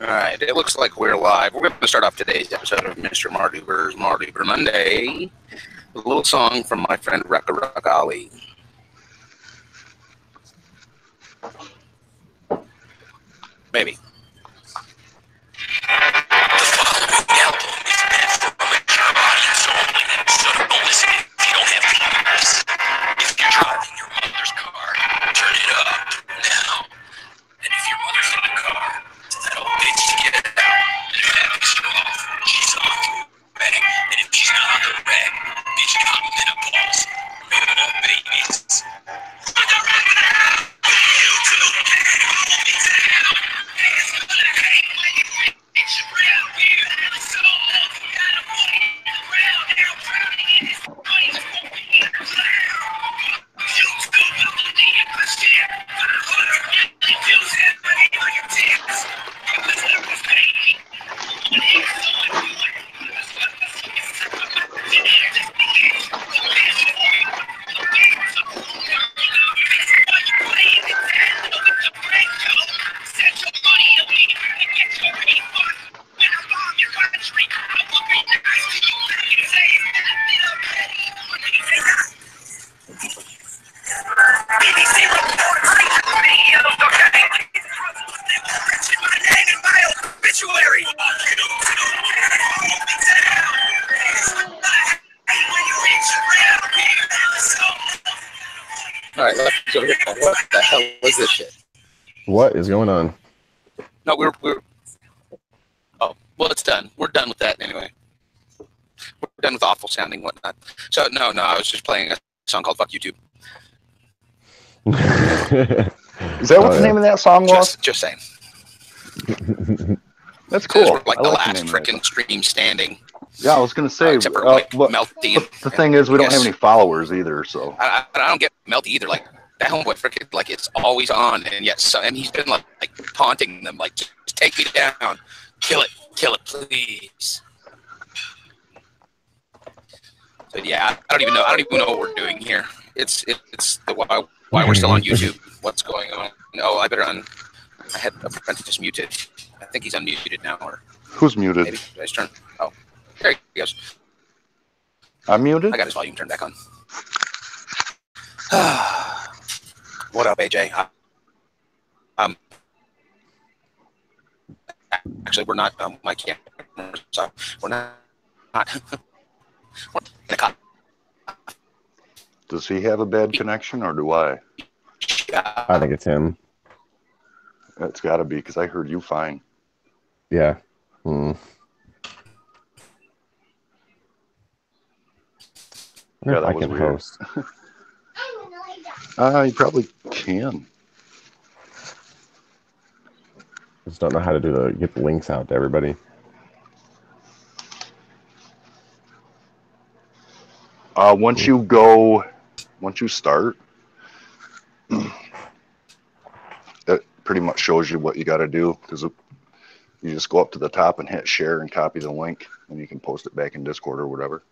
All right, it looks like we're live. We're going to start off today's episode of Mr. Mardoober's Mardoober Monday with a little song from my friend Ruck Ali. Maybe. All right, what the hell is this shit? What is going on? No, we're. Oh, well, it's done. We're done with that anyway. We're done with awful sounding whatnot. So no, I was just playing a song called "Fuck YouTube." Is that what the name of that song was? Just saying. That's cool. We're like the last freaking stream standing. Yeah, I was gonna say. Except for like Melty. The thing is, we don't have any followers either, so. I don't get Melty either. Like that homeboy, freaking like it's always on, and yet and he's been like taunting them, like just take me down, kill it, please. But yeah, I don't even know what we're doing here. It's the why we're still on YouTube. What's going on? No, I had Apprentice muted. I think he's unmuted now. Or who's muted? Maybe his turn. Oh, there he goes. I'm muted. I got his volume turned back on. What up, AJ? Actually, we're not. My camera, so we're not. Does he have a bad connection, or do I? I think it's him. It's got to be, because I heard you fine. Yeah. Yeah, that I was can weird. host. You probably can. Just don't know how to get the links out to everybody. Once you start, it pretty much shows you what you got to do, because you just go up to the top and hit share and copy the link, and you can post it back in Discord or whatever.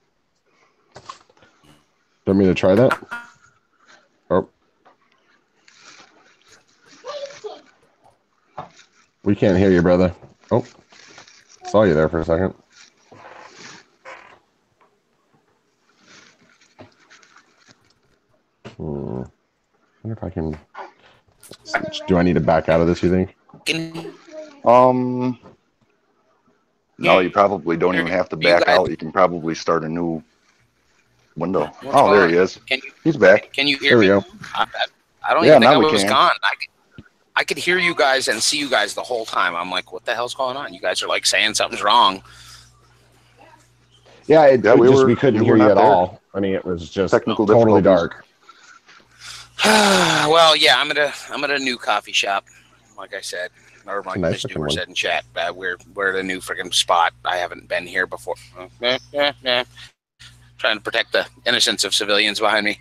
Want me to try that? Oh. We can't hear you, brother. Oh. Saw you there for a second. I wonder if I can... Do I need to back out of this, you think? No, you probably don't even have to back out. You can probably start a new window. Oh, there he is. He's back. Can you hear me? There we go. I don't even think I was gone. I could hear you guys and see you guys the whole time. I'm like, what the hell's going on? You guys are like saying something's wrong. Yeah, we couldn't hear you at all. I mean, it was just totally dark. Well, yeah, I'm at a new coffee shop, like I said, or like nice Mr. said in chat. We're at a new freaking spot. I haven't been here before. Trying to protect the innocence of civilians behind me.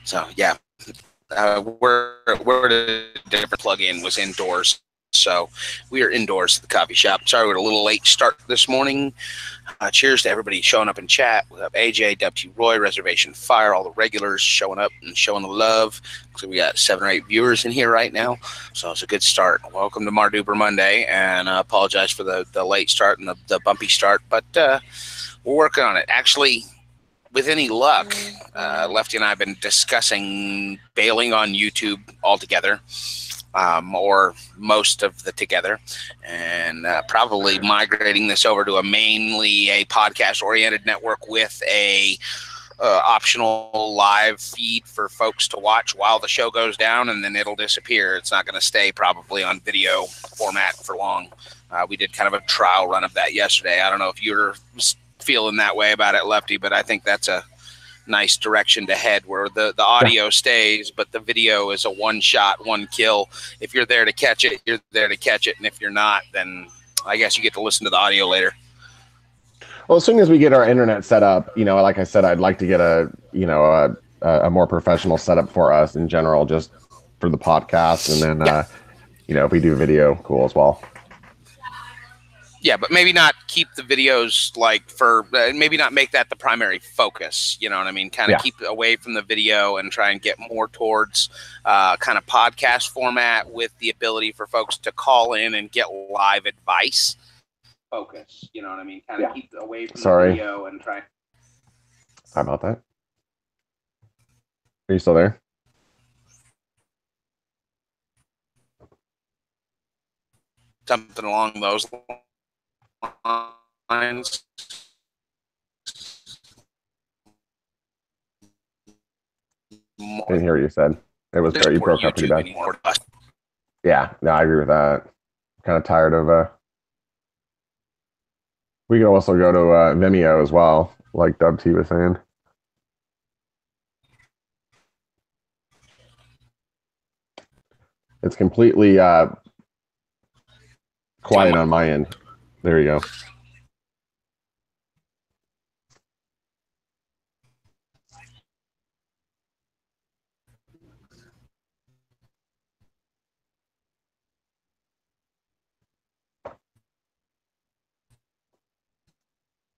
So yeah, where the different plug-in was indoors, So we are indoors at the coffee shop. Sorry, we're a little late start this morning. Cheers to everybody showing up in chat. We have AJ, W. Roy, Reservation Fire, all the regulars showing up and showing the love. So we got 7 or 8 viewers in here right now. So it's a good start. Welcome to Mardoober Monday, and I apologize for the late start and the bumpy start, but we're working on it. Actually, with any luck, Lefty and I have been discussing bailing on YouTube altogether. Or most of the together, and probably migrating this over to mainly a podcast-oriented network with a optional live feed for folks to watch while the show goes down, and then it'll disappear. It's not going to stay probably on video format for long. We did kind of a trial run of that yesterday. I don't know if you're feeling that way about it, Lefty, but I think that's a nice direction to head, where the audio stays, but the video is a one shot, one kill. If you're there to catch it, you're there to catch it. And if you're not, then I guess you get to listen to the audio later. Well, as soon as we get our internet set up, like I said, I'd like to get a more professional setup for us in general, just for the podcast. And then, if we do video, cool as well. Yeah, but maybe not keep the videos maybe not make that the primary focus. You know what I mean? Kind of keep away from the video and try and get more towards kind of podcast format with the ability for folks to call in and get live advice. Focus, you know what I mean? Kind of keep away from the video and try. How about that? Are you still there? Something along those lines. I didn't hear what you said. It was you broke up pretty bad. Yeah, no, I agree with that. Kind of tired of we could also go to Vimeo as well, like Dub T was saying. It's completely quiet on my end. There you go.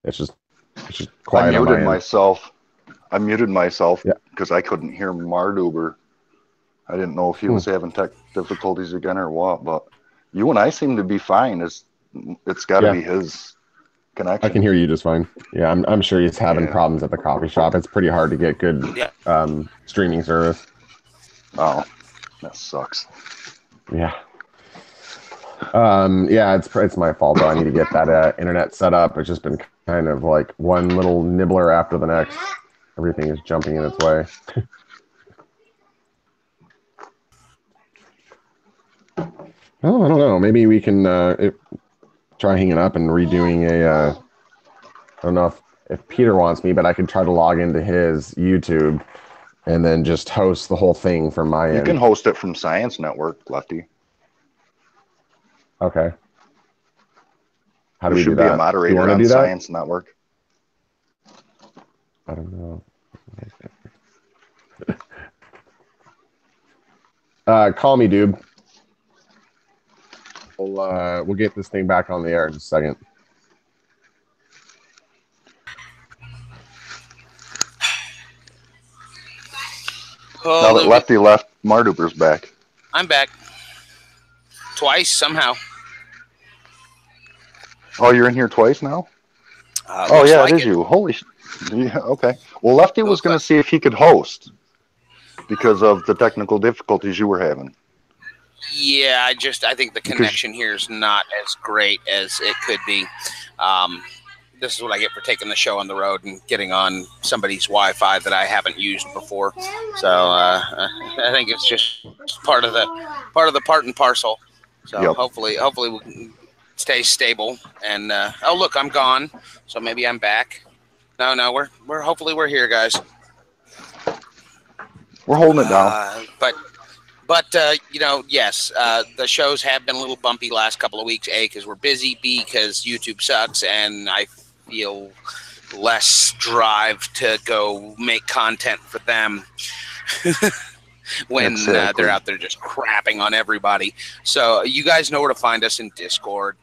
It's just quiet. I muted myself because I couldn't hear Mardoober. I didn't know if he was having tech difficulties again or what, but you and I seem to be fine. It's got to be his connection. I can hear you just fine. Yeah, I'm sure he's having problems at the coffee shop. It's pretty hard to get good streaming service. Oh, that sucks. Yeah. It's my fault though. I need to get that internet set up. It's just been kind of like one little nibbler after the next. Everything is jumping in its way. Oh, I don't know. Maybe we can try hanging up and redoing I don't know if Peter wants me, but I could try to log into his YouTube and then just host the whole thing from my end. You can host it from Science Network, Lefty. Okay. How do we do that? You should be a moderator on Science Network. I don't know. Call me, dude. We'll get this thing back on the air in just a second. Now that Lefty left, Mardoober's back. I'm back. Twice, somehow. Oh, you're in here twice now? Oh, yeah, it is you. Holy yeah, okay. Well, Lefty was going to see if he could host because of the technical difficulties you were having. Yeah, I think the connection here is not as great as it could be. This is what I get for taking the show on the road and getting on somebody's Wi-Fi that I haven't used before. So I think it's just part of the part and parcel. So hopefully we can stay stable. And oh look, I'm gone. So maybe I'm back. No, we're hopefully we're here, guys. We're holding it down. But yes, the shows have been a little bumpy last couple of weeks. A, because we're busy. B, because YouTube sucks, and I feel less drive to go make content for them. when Exactly. they're out there just crapping on everybody. So you guys know where to find us in Discord.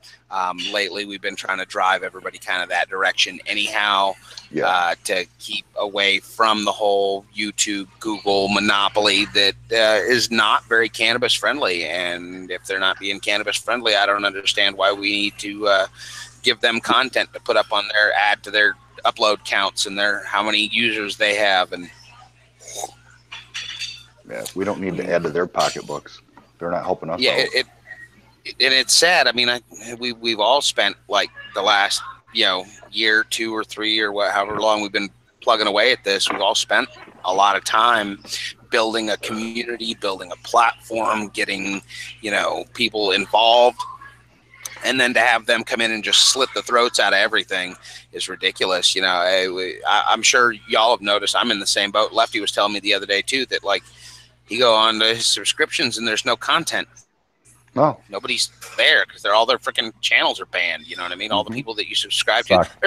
Lately, we've been trying to drive everybody kind of that direction anyhow, to keep away from the whole YouTube, Google monopoly that is not very cannabis friendly. And if they're not being cannabis friendly, I don't understand why we need to give them content to put up on their add to their upload counts and their how many users they have. And yeah, we don't need to add to their pocketbooks. They're not helping us yeah, out. And it's sad. I mean, we've all spent like the last year, 2 or 3 or however long we've been plugging away at this. We've all spent a lot of time building a community, building a platform, getting people involved, and then to have them come in and just slit the throats out of everything is ridiculous. I'm sure y'all have noticed. I'm in the same boat. Lefty was telling me the other day too that like he go on to his subscriptions and there's no content. No, nobody's there because all their freaking channels are banned. You know what I mean? All the people that you subscribe to. Suck.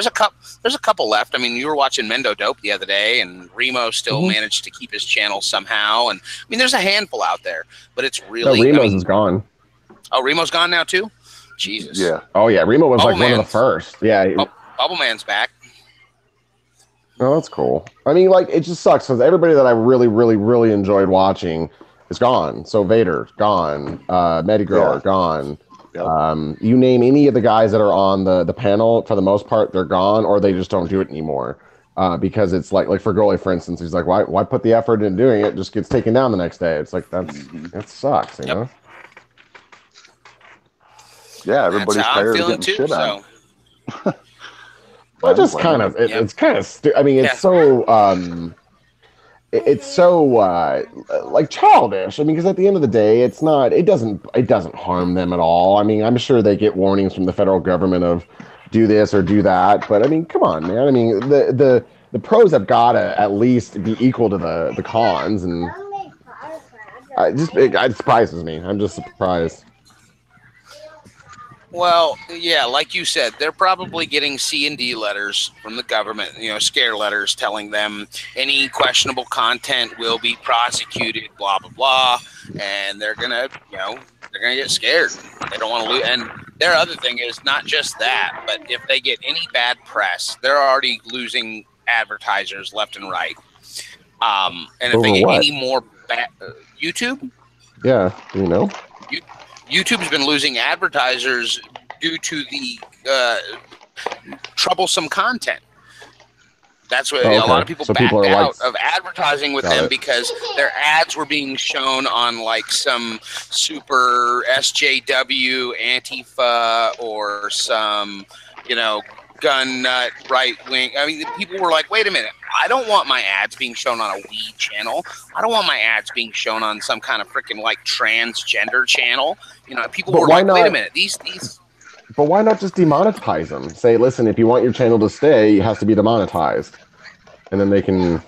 There's a couple left. I mean, you were watching Mendo Dope the other day, and Remo still managed to keep his channel somehow. And I mean, there's a handful out there, but it's really Remo's is gone. Oh, Remo's gone now too. Jesus. Yeah. Oh yeah, Remo was like one of the first. Yeah. Bubble Man's back. Oh, that's cool. I mean, like, it just sucks because everybody that I really, really, really enjoyed watching is gone. So Vader, gone. Metagrower, gone. Yep. You name any of the guys that are on the panel, for the most part, they're gone, or they just don't do it anymore. Because it's like for Goalie, for instance, he's like, why put the effort in doing it? Just gets taken down the next day. It's like, that sucks, you know? Yeah, everybody's tired of getting shit on. Well, just kind of, it's kind of, I mean, it's so like childish. I mean, because at the end of the day, it doesn't harm them at all. I mean, I'm sure they get warnings from the federal government of do this or do that, but I mean, come on, man. I mean, the pros have got to at least be equal to the cons, and it surprises me. I'm just surprised. Well, yeah, like you said, they're probably getting C&D letters from the government, scare letters telling them any questionable content will be prosecuted, blah, blah, blah. And they're going to, get scared. They don't want to lose. And their other thing is not just that, but if they get any bad press, they're already losing advertisers left and right. And if they get any more bad, YouTube? Yeah, YouTube's been losing advertisers due to the troublesome content. That's what a lot of people backed out of advertising with them because their ads were being shown on like some super SJW Antifa or some, gun nut right wing. I mean, people were like, wait a minute, I don't want my ads being shown on a weed channel. I don't want my ads being shown on some kind of freaking like transgender channel. People were like, wait a minute, these. But why not just demonetize them? Say, listen, if you want your channel to stay, it has to be demonetized, and then they can.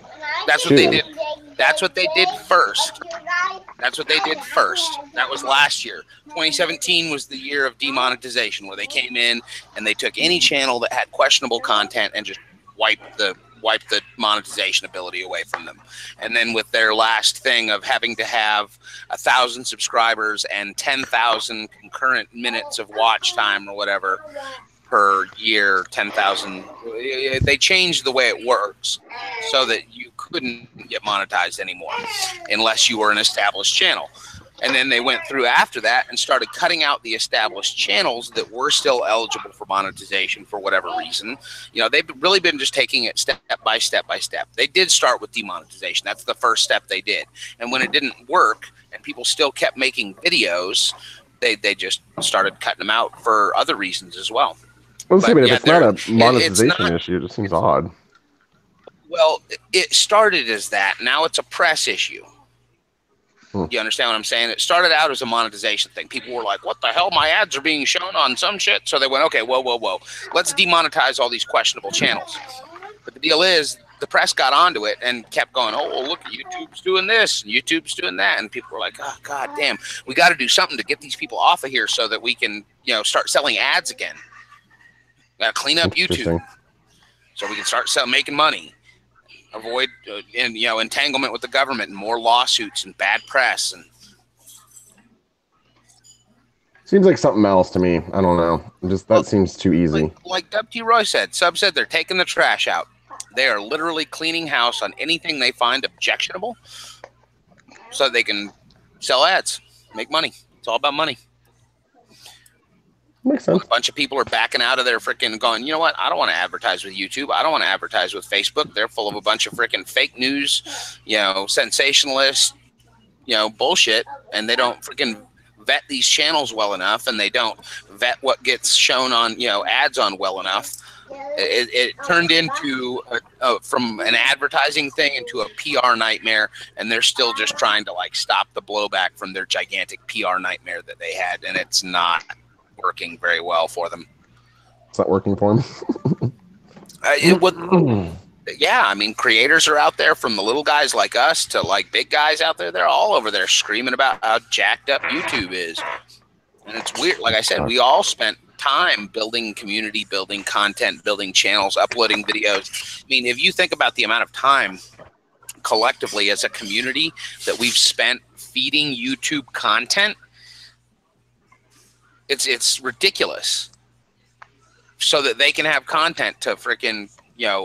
That's what they did. That's what they did first. That was last year. 2017 was the year of demonetization, where they came in and they took any channel that had questionable content and just wiped the monetization ability away from them. And then with their last thing of having to have 1,000 subscribers and 10,000 concurrent minutes of watch time or whatever per year, 10,000, they changed the way it works so that you couldn't get monetized anymore unless you were an established channel. And then they went through after that and started cutting out the established channels that were still eligible for monetization for whatever reason. They've really been just taking it step by step by step. They did start with demonetization. That's the first step they did. And when it didn't work and people still kept making videos, they just started cutting them out for other reasons as well. Well, if it's not a monetization issue, it just seems odd. Well, it started as that. Now it's a press issue. You understand what I'm saying? It started out as a monetization thing. People were like, what the hell? My ads are being shown on some shit. So they went, okay, whoa. Let's demonetize all these questionable channels. But the deal is, the press got onto it and kept going, oh, well, look, YouTube's doing this, and YouTube's doing that. And people were like, oh, God damn, we got to do something to get these people off of here so that we can, start selling ads again. Got to clean up YouTube so we can start making money. avoid entanglement with the government and more lawsuits and bad press. And seems like something else to me. I don't know. That seems too easy. Like W.T. Roy said, Sub said they're taking the trash out. They are literally cleaning house on anything they find objectionable so they can sell ads, make money. It's all about money. Makes sense. A bunch of people are backing out of their freaking going, you know what? I don't want to advertise with YouTube. I don't want to advertise with Facebook. They're full of a bunch of freaking fake news, sensationalist, bullshit. And they don't freaking vet these channels well enough. And they don't vet what gets shown on, ads on well enough. It turned into from an advertising thing into a PR nightmare. And they're still just trying to stop the blowback from their gigantic PR nightmare that they had. And it's not working very well for them. It's not working for them. Yeah, I mean, creators are out there from the little guys like us to big guys out there. They're all over there screaming about how jacked up YouTube is. And it's weird. Like I said, we all spent time building community, building content, building channels, uploading videos. I mean, if you think about the amount of time collectively as a community that we've spent feeding YouTube content, it's ridiculous, so that they can have content to freaking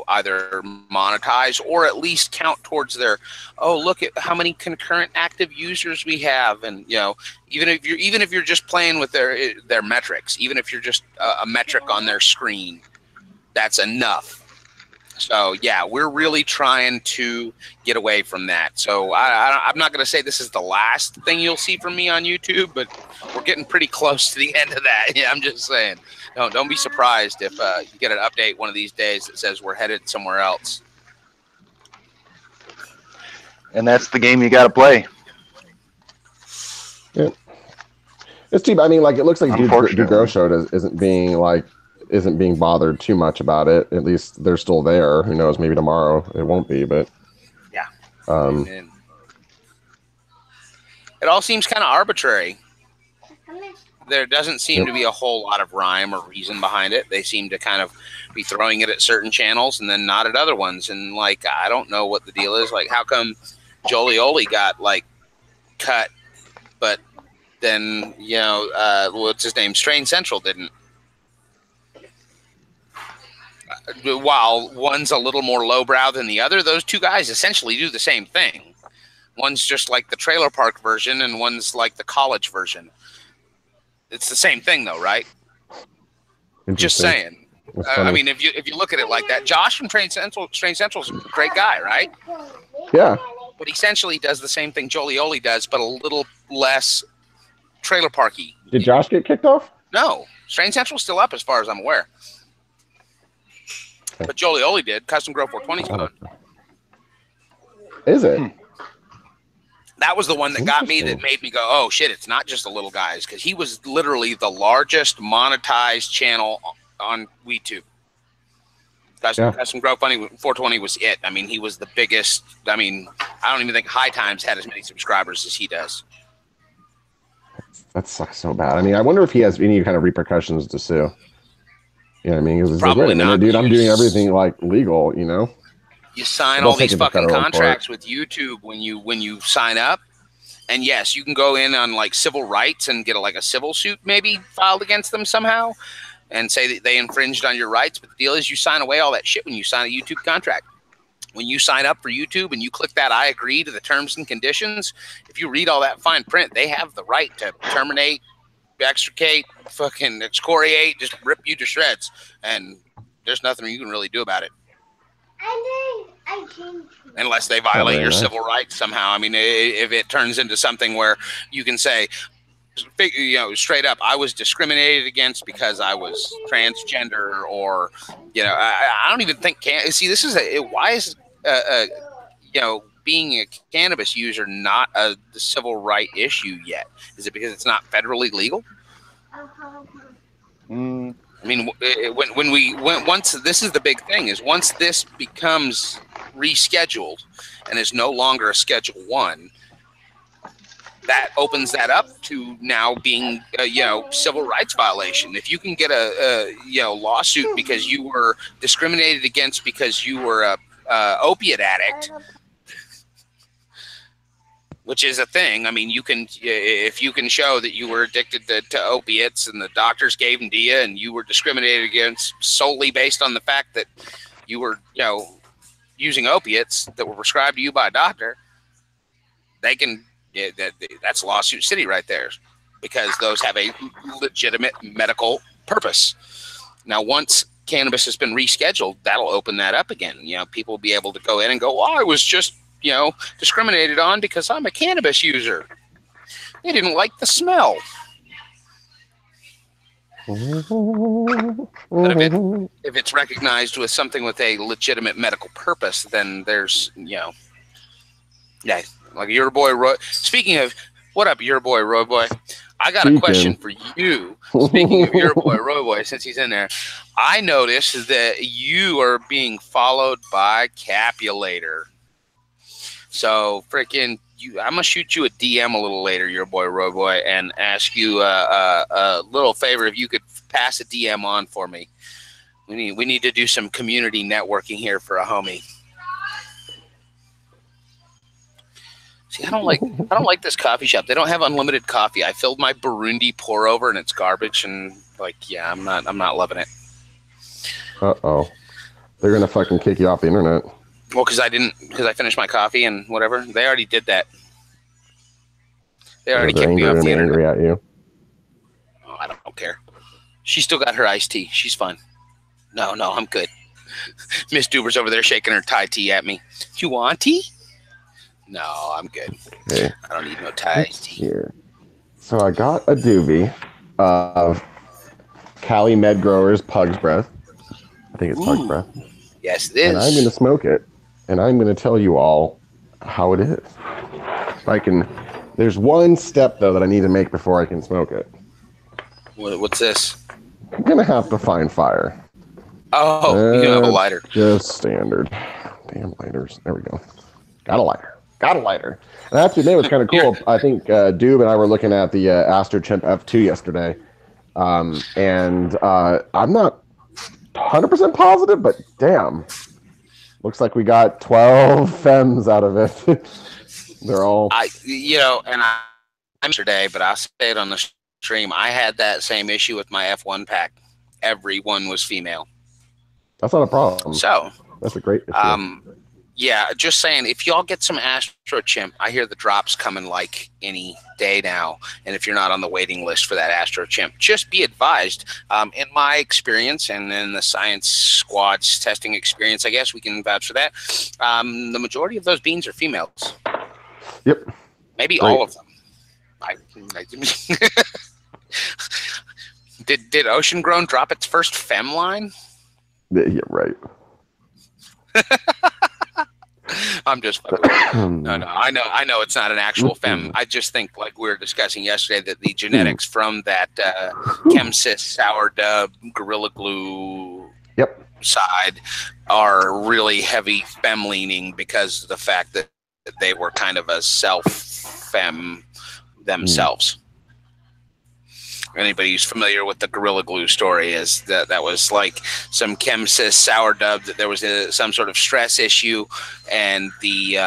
either monetize or at least count towards their, oh, look at how many concurrent active users we have. And even if you're just playing with their metrics, even if you're just a metric on their screen, that's enough. So yeah, we're really trying to get away from that. So I'm not going to say this is the last thing you'll see from me on YouTube, but we're getting pretty close to the end of that. Yeah, I'm just saying. Don't be surprised if you get an update one of these days that says we're headed somewhere else. And that's the game you got to play. Yeah, it's too. I mean, it looks like Dude Grow Show isn't being bothered too much about it. At least they're still there. Who knows? Maybe tomorrow it won't be, but yeah. It all seems kind of arbitrary. There doesn't seem to be a whole lot of rhyme or reason behind it. They seem to kind of be throwing it at certain channels and then not at other ones. And I don't know what the deal is. How come Jolioli got cut, but then what's his name, Strain Central didn't? While one's a little more lowbrow than the other, those two guys essentially do the same thing. One's just like the trailer park version, and one's like the college version. It's the same thing, though, right? Just saying. I mean, if you look at it like that, Josh from Strain Central's a great guy, right? Yeah. But essentially does the same thing Jolioli does, but a little less trailer parky. Did Josh get kicked off? No. Strain Central's still up as far as I'm aware. Okay. But Jolioli did. Custom Grow 420's gone. Is it? That was the one that got me, that made me go, oh, shit, it's not just the little guys, because he was literally the largest monetized channel on YouTube. Custom Grow 420 was it. I mean, he was the biggest. I mean, I don't even think High Times had as many subscribers as he does. That sucks so bad. I mean, I wonder if he has any kind of repercussions to sue. You know what I mean? It's probably not. Dude, I'm doing everything legal, You sign all these fucking contracts with YouTube when you sign up, and yes, you can go in on civil rights and get a civil suit maybe filed against them somehow, and say that they infringed on your rights. But the deal is, you sign away all that shit when you sign a YouTube contract. When you sign up for YouTube and you click that I agree to the terms and conditions, if you read all that fine print, they have the right to terminate, extricate, fucking excoriate, just rip you to shreds, and there's nothing you can really do about it. Unless they violate your civil rights somehow. I mean, if it turns into something where you can say, straight up, I was discriminated against because I was transgender, or, I don't even think see, this is why is being a cannabis user not a civil right issue yet? Is it because it's not federally legal? I mean, once this is the big thing, is once this becomes rescheduled and is no longer a Schedule 1, that opens that up to now being civil rights violation. If you can get a lawsuit because you were discriminated against because you were opiate addict, which is a thing. I mean, if you can show that you were addicted to opiates and the doctors gave them to you and you were discriminated against solely based on the fact that you were, using opiates that were prescribed to you by a doctor, they can, that's lawsuit city right there, because those have a legitimate medical purpose. Now, once cannabis has been rescheduled, that'll open that up again. People will be able to go in and go, I was just discriminated on because I'm a cannabis user. They didn't like the smell. But if it's recognized with something with a legitimate medical purpose, then there's, like your boy Roy. Speaking of, what up, your boy Roy Boy? I got a question for you. Speaking of your boy Roy Boy, since he's in there, I noticed that you are being followed by Capulator. So freaking, I'm gonna shoot you a DM a little later, your boy Roy Boy, and ask you a little favor if you could pass a DM on for me. We need to do some community networking here for a homie. See, I don't like this coffee shop. They don't have unlimited coffee. I filled my Burundi pour over and it's garbage, and I'm not loving it. Uh-oh. They're gonna fucking kick you off the internet. Well, because I finished my coffee and whatever. They already did that. They already kicked me off the internet. Angry at you. Oh, I don't care. She still got her iced tea. She's fine. No, I'm good. Miss Doober's over there shaking her Thai tea at me. You want tea? No, I'm good. Okay. I don't need no Thai tea. Here. So I got a doobie of Cali Med Growers Pug's Breath. I think it's Pug's Breath. Yes, it is. And I'm going to smoke it. And I'm going to tell you all how it is. There's one step, though, that I need to make before I can smoke it. What's this? I'm going to have to find fire. Oh, you have a lighter. Just standard. Damn lighters. There we go. Got a lighter. And actually, it was kind of cool. I think Doob and I were looking at the Astro Chimp F2 yesterday. And I'm not 100% positive, but damn. Looks like we got 12 femmes out of it. They're all... I'm yesterday, but I'll say it on the stream. I had that same issue with my F1 pack. Everyone was female. That's not a problem. So... That's a great issue. Yeah, just saying, if y'all get some Astro Chimp, I hear the drops coming like any day now. And if you're not on the waiting list for that Astro Chimp, just be advised. In my experience and in the Science Squad's testing experience, I guess we can vouch for that. The majority of those beans are females. Yep. Maybe all of them. Did Ocean Grown drop its first fem line? Yeah, right. I'm just fucking. No, I know it's not an actual fem. I just think, like we were discussing yesterday, that the genetics from that Chemsys, Sour Dub, Gorilla Glue side are really heavy fem leaning because of the fact that they were kind of a self fem themselves. Anybody who's familiar with the Gorilla Glue story is that was like some Chemsys Sour Dub, that there was some sort of stress issue, and the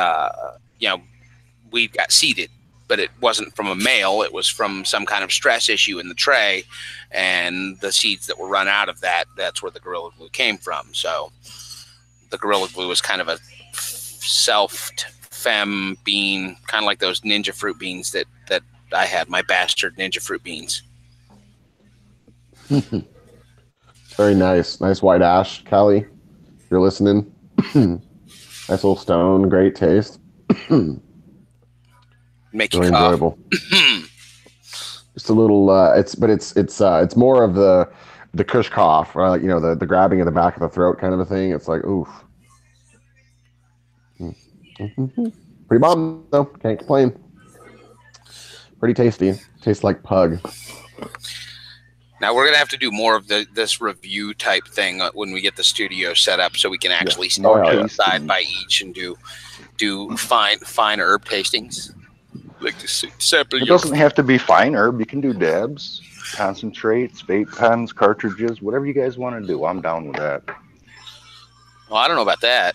weed got seeded, but it wasn't from a male. It was from some kind of stress issue in the tray, and the seeds that were run out of that's where the Gorilla Glue came from. So the Gorilla Glue was kind of a selfed fem bean, kind of like those ninja fruit beans that I had, my bastard ninja fruit beans. Very nice white ash, Callie. You're listening. Nice little stone, great taste. Make you really cough. Enjoyable. Just a little. It's more of the Kush cough, right? The grabbing of the back of the throat kind of a thing. It's like oof. Pretty bomb though. Can't complain. Pretty tasty. Tastes like pug. Now we're gonna have to do more of this review type thing when we get the studio set up, so we can actually stand side by each and do fine herb tastings. Like sample. It doesn't have to be fine herb. You can do dabs, concentrates, vape pens, cartridges, whatever you guys want to do. I'm down with that. Well, I don't know about that.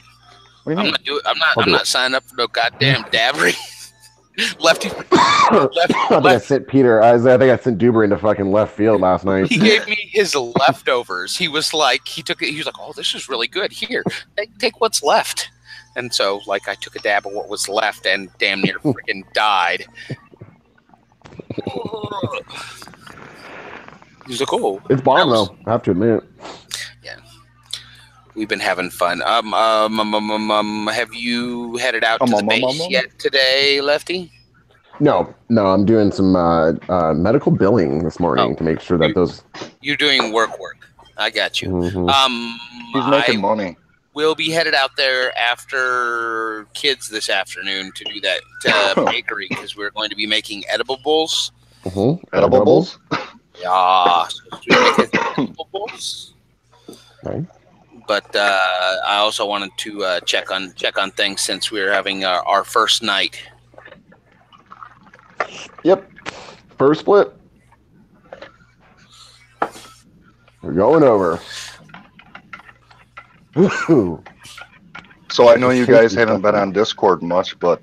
What do you mean? I'm not signing up for no goddamn dabbery. Lefty. I think I sent Peter. I think I sent Duber into fucking left field last night. He gave me his leftovers. He was like, he was like, oh, this is really good. Here, take what's left. And so, like, I took a dab of what was left and damn near freaking died. He's like, oh, it's bomb though. I have to admit. Yeah, we've been having fun. Have you headed out to the base yet today, Lefty? No. I'm doing some medical billing this morning to make sure that those. You're doing work. I got you. Mm-hmm. He's making money. We'll be headed out there after kids this afternoon to do that bakery because we're going to be making edible bowls. Mm-hmm. Edible bowls? Yeah, edible bowls. Right. But I also wanted to check on things since we're having our first night. Yep. First split. We're going over. Woo-hoo. So I know you guys haven't been on Discord much, but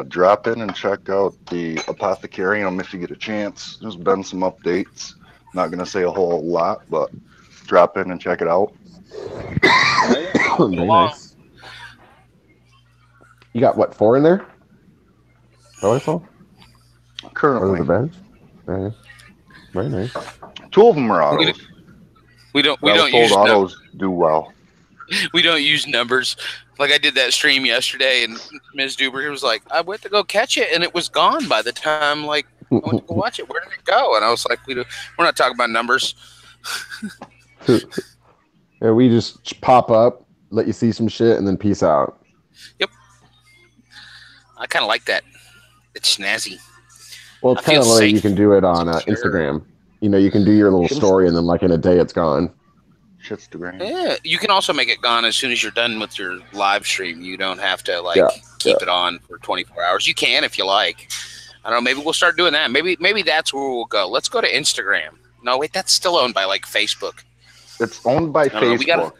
drop in and check out the Apothecarium if you get a chance. There's been some updates. Not going to say a whole lot, but drop in and check it out. Very nice. You got what, 4 in there? Oh, I saw. Currently. The bench. Very nice. 2 of them are autos. We don't use autos do well. We don't use numbers. Like I did that stream yesterday, and Ms. Duber was like, "I went to go catch it, and it was gone by the time I went to go watch it. Where did it go?" And I was like, "We're not talking about numbers." Yeah, we just pop up, let you see some shit, and then peace out. Yep. I kind of like that. It's snazzy. Well, it's kind of like you can do it on Instagram. You know, you can do your little story, and then like in a day, it's gone. Yeah, you can also make it gone as soon as you're done with your live stream. You don't have to keep it on for 24 hours. You can if you like. I don't know. Maybe we'll start doing that. Maybe that's where we'll go. Let's go to Instagram. No, wait, that's still owned by like Facebook. It's owned by Facebook.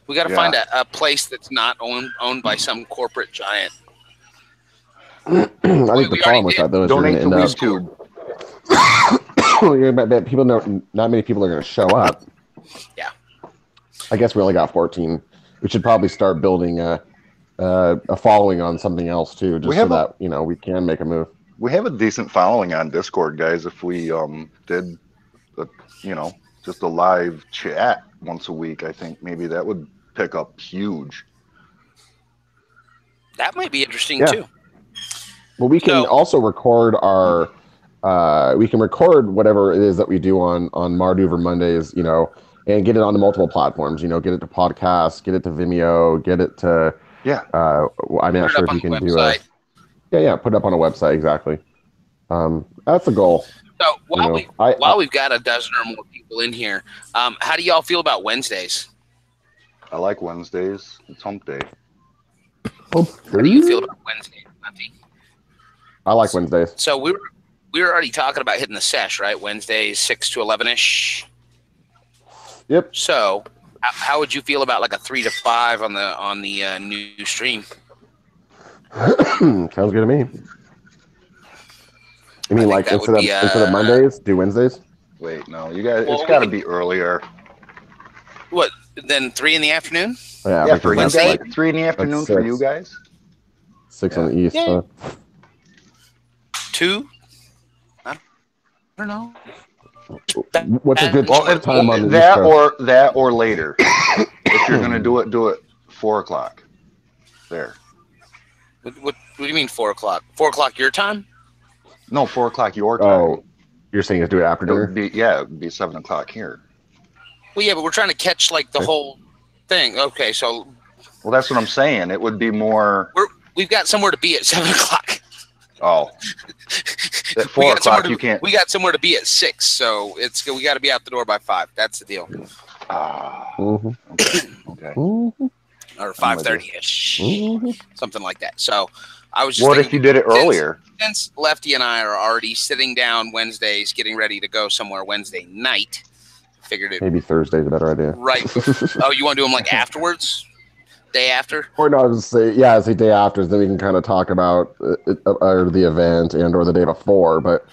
We got to find a place that's not owned by some corporate giant. I think the problem with that though is donate to YouTube. Bet people know not many people are going to show up. Yeah, I guess we only got 14. We should probably start building a following on something else too, just so that we can make a move. We have a decent following on Discord, guys. If we did, just a live chat once a week, I think maybe that would pick up huge. That might be interesting too. Well, we can also record our. We can record whatever it is that we do on Mardoober Mondays, and get it onto multiple platforms. Get it to podcasts, get it to Vimeo, get it to. Yeah. I'm not sure if you can do it. Yeah. Put it up on a website, exactly. That's the goal. So while we've got a dozen or more people in here, how do y'all feel about Wednesdays? I like Wednesdays. It's hump day. How do you feel about Wednesdays, Monty? I like Wednesdays. So we were already talking about hitting the sesh, right? Wednesdays 6 to 11ish. Yep. So how would you feel about like a 3 to 5 on the new stream? Sounds good to me. You mean like instead of Mondays, do Wednesdays? Wait, no, you guys. It's got to be earlier. What? Then 3 in the afternoon? Yeah, for you guys. 3 in the afternoon for you guys. 6 on the east. Yeah. 2? I don't know. What's a good time on the that or later? If you're gonna do it 4 o'clock. There. What do you mean 4 o'clock? 4 o'clock your time? No, 4 o'clock your time. Oh, you're saying to do it after dinner? It'd be 7 o'clock here. Well, yeah, but we're trying to catch like the whole thing. Okay, so. Well, that's what I'm saying. It would be more. We've got somewhere to be at 7 o'clock. Oh. At 4 o'clock, you can't. We got somewhere to be at 6, so we got to be out the door by 5. That's the deal. Okay. Or 5:30ish, something like that. So I was just. What if you did it earlier? Since Lefty and I are already sitting down Wednesdays, getting ready to go somewhere Wednesday night, figured it. Maybe Thursday's a better idea. Right. Oh, you want to do them like afterwards? Day after? Or no, I was say it's the day after. Then we can kind of talk about or the event and or the day before. But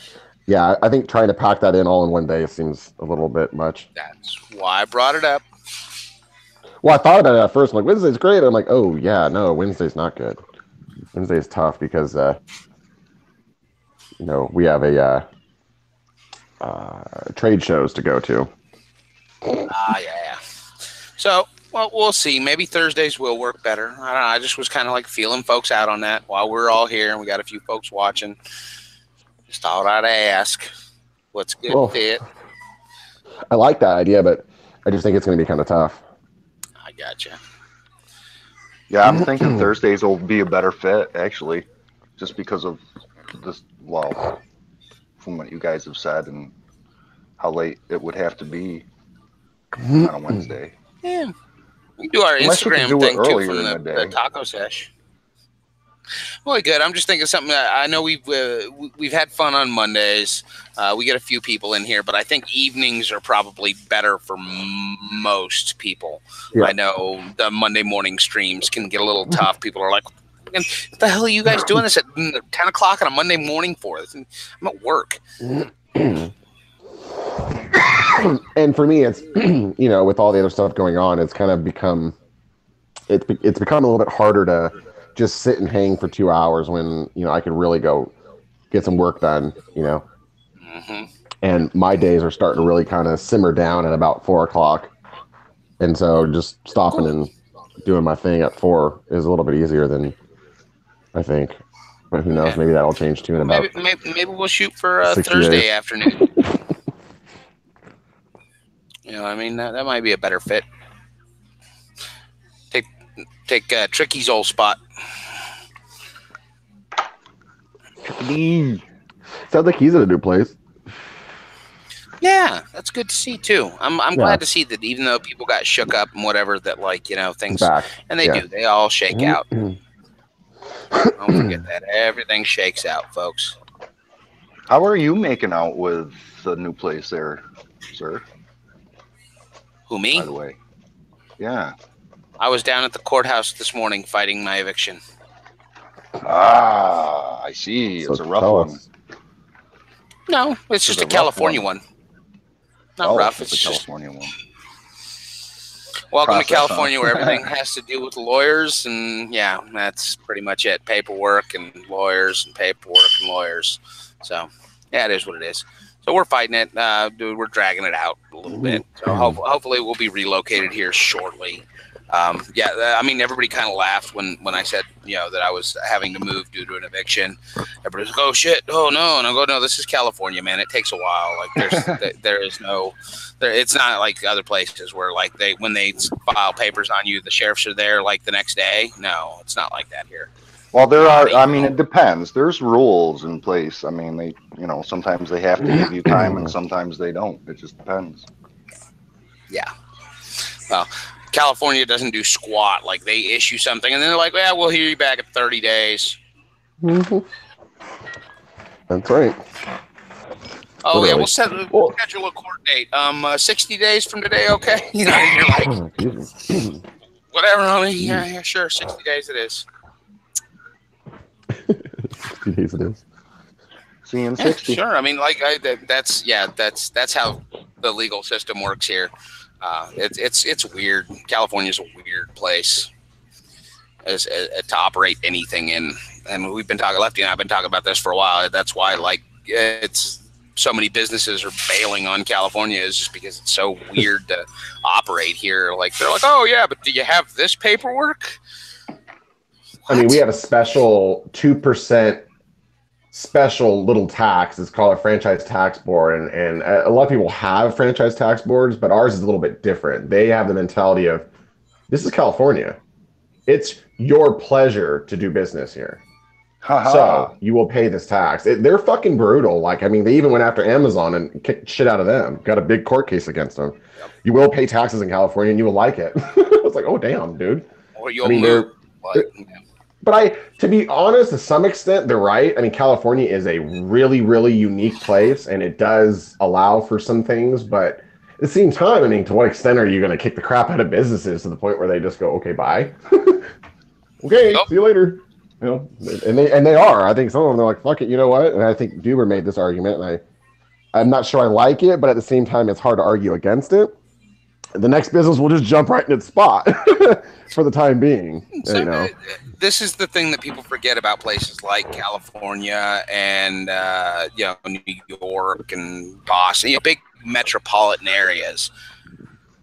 yeah, I think trying to pack that in all in one day seems a little bit much. That's why I brought it up. Well, I thought about it at first. I'm like, Wednesday's great. I'm like, oh yeah, no, Wednesday's not good. Wednesday's tough because we have a trade shows to go to. Yeah. So, well, we'll see. Maybe Thursdays will work better. I don't know. I just was kind of like feeling folks out on that while we're all here and we got a few folks watching. Just thought I'd ask what's good fit. I like that idea, but I just think it's going to be kind of tough. I gotcha. Yeah, I'm thinking Thursdays will be a better fit, actually, just because of this, from what you guys have said and how late it would have to be on a Wednesday. Yeah. We do our Unless Instagram do thing, too, from the the taco sesh. Well, good. I'm just thinking something. I know we've had fun on Mondays. We get a few people in here, but I think evenings are probably better for most people. Yeah. I know the Monday morning streams can get a little tough. People are like, what the hell are you guys doing this at 10 o'clock on a Monday morning for? I'm at work. And for me, it's, with all the other stuff going on, it's kind of become a little bit harder to just sit and hang for 2 hours when, I could really go get some work done, Mm-hmm. And my days are starting to really kind of simmer down at about 4 o'clock. And so just stopping and doing my thing at 4 is a little bit easier than I think. But who knows? Maybe that'll change too in about maybe we'll shoot for Thursday afternoon. I mean, that might be a better fit. Take Tricky's old spot. Sounds like he's at a new place. Yeah, that's good to see too. I'm glad to see that even though people got shook up and whatever, that things back. And they do. They all shake out. Don't forget that everything shakes out, folks. How are you making out with the new place there, sir? Who, me? By the way, yeah. I was down at the courthouse this morning fighting my eviction. Ah, I see. It's a rough one. No, it's just a California one. Not rough. It's a just California one. Welcome to California, where everything has to do with lawyers, and that's pretty much it. Paperwork and lawyers and paperwork and lawyers. So, it is what it is. So we're fighting it. We're dragging it out a little bit. So hopefully we'll be relocated here shortly. I mean, everybody kind of laughed when I said, that I was having to move due to an eviction. Everybody's like, oh, shit. Oh, no. And I go, no, this is California, man. It takes a while. Like, it's not like other places where, when they file papers on you, the sheriffs are there, the next day. No, it's not like that here. Well, it depends. There's rules in place. I mean, sometimes they have to give you time and sometimes they don't. It just depends. Yeah. Well, California doesn't do squat. They issue something and then they're like, yeah, we'll hear you back in 30 days. Mm-hmm. That's right. Oh, literally. Yeah, we'll schedule a court date. 60 days from today, okay? You're like, whatever, homie. Yeah, sure. 60 days it is. 60 days it is. See you in 60. Sure. I mean, that's how the legal system works here. It's weird. California's a weird place to operate anything in, and we've been talking. Lefty and I've been talking about this for a while. That's why, it's so many businesses are bailing on California is just because it's so weird to operate here. They're like, oh yeah, but do you have this paperwork? I mean, we have a special 2% special little tax. It's called a franchise tax board. And a lot of people have franchise tax boards, but ours is a little bit different. They have the mentality of, this is California. It's your pleasure to do business here. So you will pay this tax. They're fucking brutal. They even went after Amazon and kicked shit out of them. Got a big court case against them. Yep. You will pay taxes in California and you will like it. I was like, oh, damn, dude. Or you'll move. But to be honest, to some extent, they're right. I mean, California is a really, really unique place, and it does allow for some things. But at the same time, I mean, to what extent are you going to kick the crap out of businesses to the point where they just go, okay, bye? Okay, Yep. see you later. You know, and they are. I think some of them are like, fuck it, you know what? And I think Duber made this argument, and I'm not sure I like it, but at the same time, it's hard to argue against it. The next business will just jump right in its spot for the time being. So, you know, this is the thing that people forget about places like California and New York and Boston, big metropolitan areas.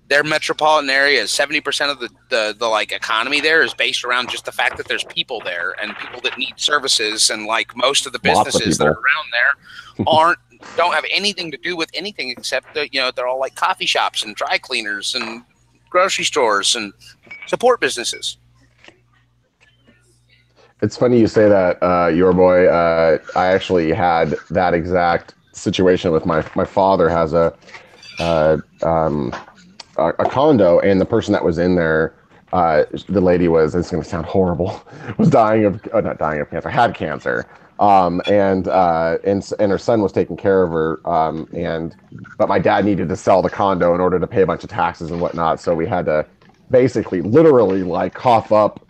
They're metropolitan areas. 70% of the like economy there is based around just the fact that there's people there and people that need services, and like most of the businesses that are around there don't have anything to do with anything except that they're all like coffee shops and dry cleaners and grocery stores and support businesses. It's funny you say that, your boy. I actually had that exact situation with my father has a condo, and the person that was in there, the lady was, it's going to sound horrible, was not dying of cancer, had cancer. And her son was taking care of her. But my dad needed to sell the condo in order to pay a bunch of taxes and whatnot. So we had to basically literally like cough up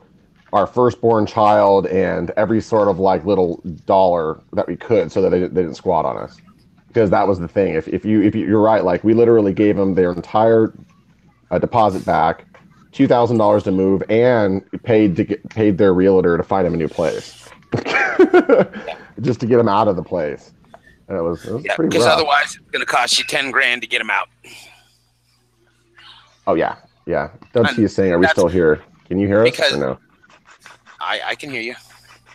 our firstborn child and every sort of like little dollar that we could so that they didn't squat on us. Because that was the thing. If you're right, like we literally gave them their entire deposit back, $2,000 to move, and paid their realtor to find them a new place, just to get them out of the place. And it was pretty rough. Because otherwise, it's going to cost you $10,000 to get them out. Oh yeah. WT is saying, "Are we still here? Can you hear us or no?" I can hear you.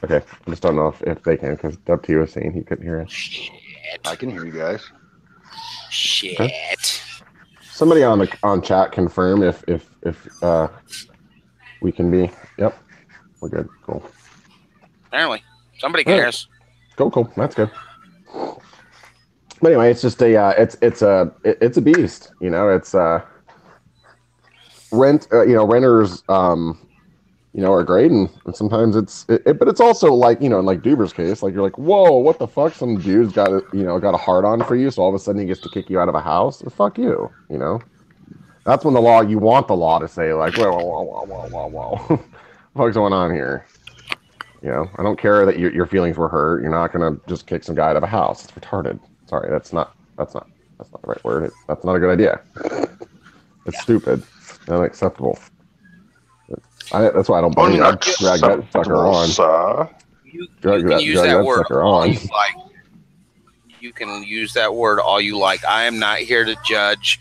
Okay, I just don't know if they can, because WT was saying he couldn't hear us. Shit. I can hear you guys. Shit. Okay. Somebody on chat confirm if we can be. Yep, we're good. Cool. Apparently, somebody can hear us. Cool. That's good. But anyway, it's just it's a beast. It's renters are great, and sometimes but it's also like, in like Duber's case, like you're like, whoa, what the fuck? Some dude's got a hard on for you, so all of a sudden he gets to kick you out of a house. Fuck you, That's when you want the law to say like, whoa, what's going on here? I don't care that your feelings were hurt. You're not gonna just kick some guy out of a house. It's retarded. Sorry, that's not the right word. That's not a good idea. It's stupid, unacceptable. That's why I don't blame you. I drag that sucker on. You can use that word all you like. You can use that word all you like. I am not here to judge.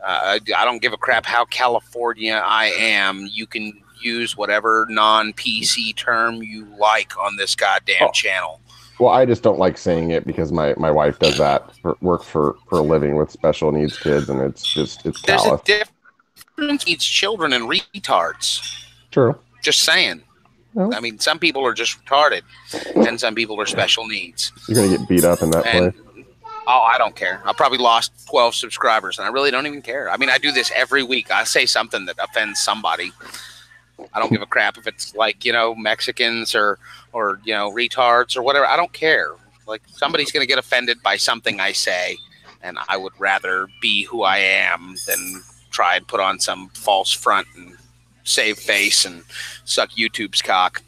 I don't give a crap how California I am. You can use whatever non-PC term you like on this goddamn channel. Well, I just don't like saying it because my wife does that work for a living with special needs kids, and it's callous. There's a difference between children and retards. True. Just saying. Well, I mean, some people are just retarded, and some people are special needs. You're going to get beat up in that place. Oh, I don't care. I probably lost 12 subscribers, and I really don't even care. I mean, I do this every week. I say something that offends somebody. I don't give a crap if it's like, Mexicans or retards or whatever. I don't care. Like, somebody's going to get offended by something I say, and I would rather be who I am than try and put on some false front and save face and suck YouTube's cock.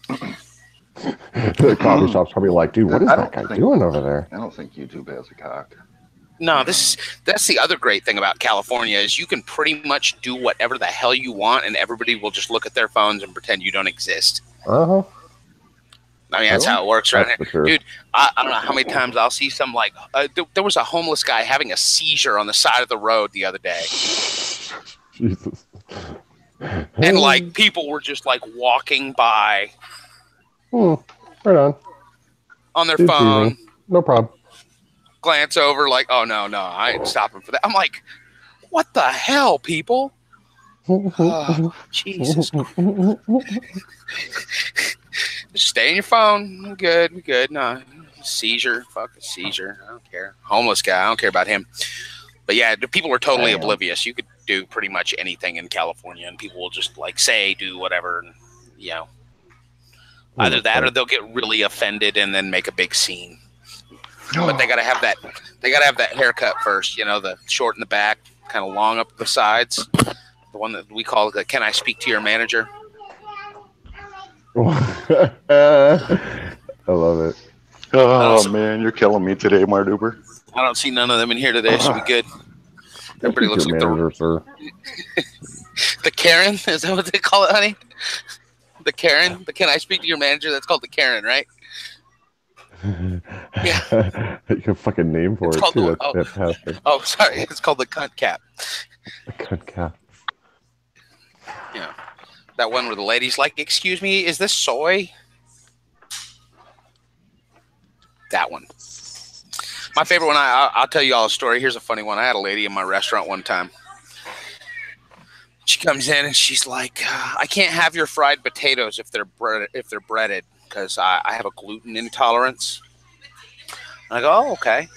The coffee shop's probably like, dude, what is that guy doing over there? I don't think YouTube has a cock. No, that's the other great thing about California is you can pretty much do whatever the hell you want, and everybody will just look at their phones and pretend you don't exist. Uh-huh. I mean, that's how it works around here. Sure. Dude, I don't know how many times I'll see some like there was a homeless guy having a seizure on the side of the road the other day. Jesus. And like people were just like walking by. Right on their phone. Teasing. No problem. Glance over like, oh no, I ain't stopping for that. I'm like, what the hell, people? Oh, Jesus. Just stay in your phone. We're good. No, seizure. Fuck a seizure. I don't care. Homeless guy. I don't care about him. But yeah, the people are totally oblivious. You could do pretty much anything in California, and people will just like do whatever. And, either that or they'll get really offended and then make a big scene. But they gotta have that. They gotta have that haircut first. The short in the back, kind of long up the sides. The one that we call the "Can I speak to your manager?" I love it. Oh man, you're killing me today, Mardoober. I don't see none of them in here today, so we good. Everybody looks like manager, sir. The Karen. Is that what they call it, honey? The Karen. Can I speak to your manager? That's called the Karen, right? Yeah. You have a fucking name for it too. That's fantastic. Oh, sorry. It's called the cunt cap. The cunt cap. Yeah. That one where the lady's like, "Excuse me, is this soy?" That one. My favorite one. I'll tell you all a story. Here's a funny one. I had a lady in my restaurant one time. She comes in and she's like, "I can't have your fried potatoes if they're breaded because I have a gluten intolerance." And I go, "Oh, okay.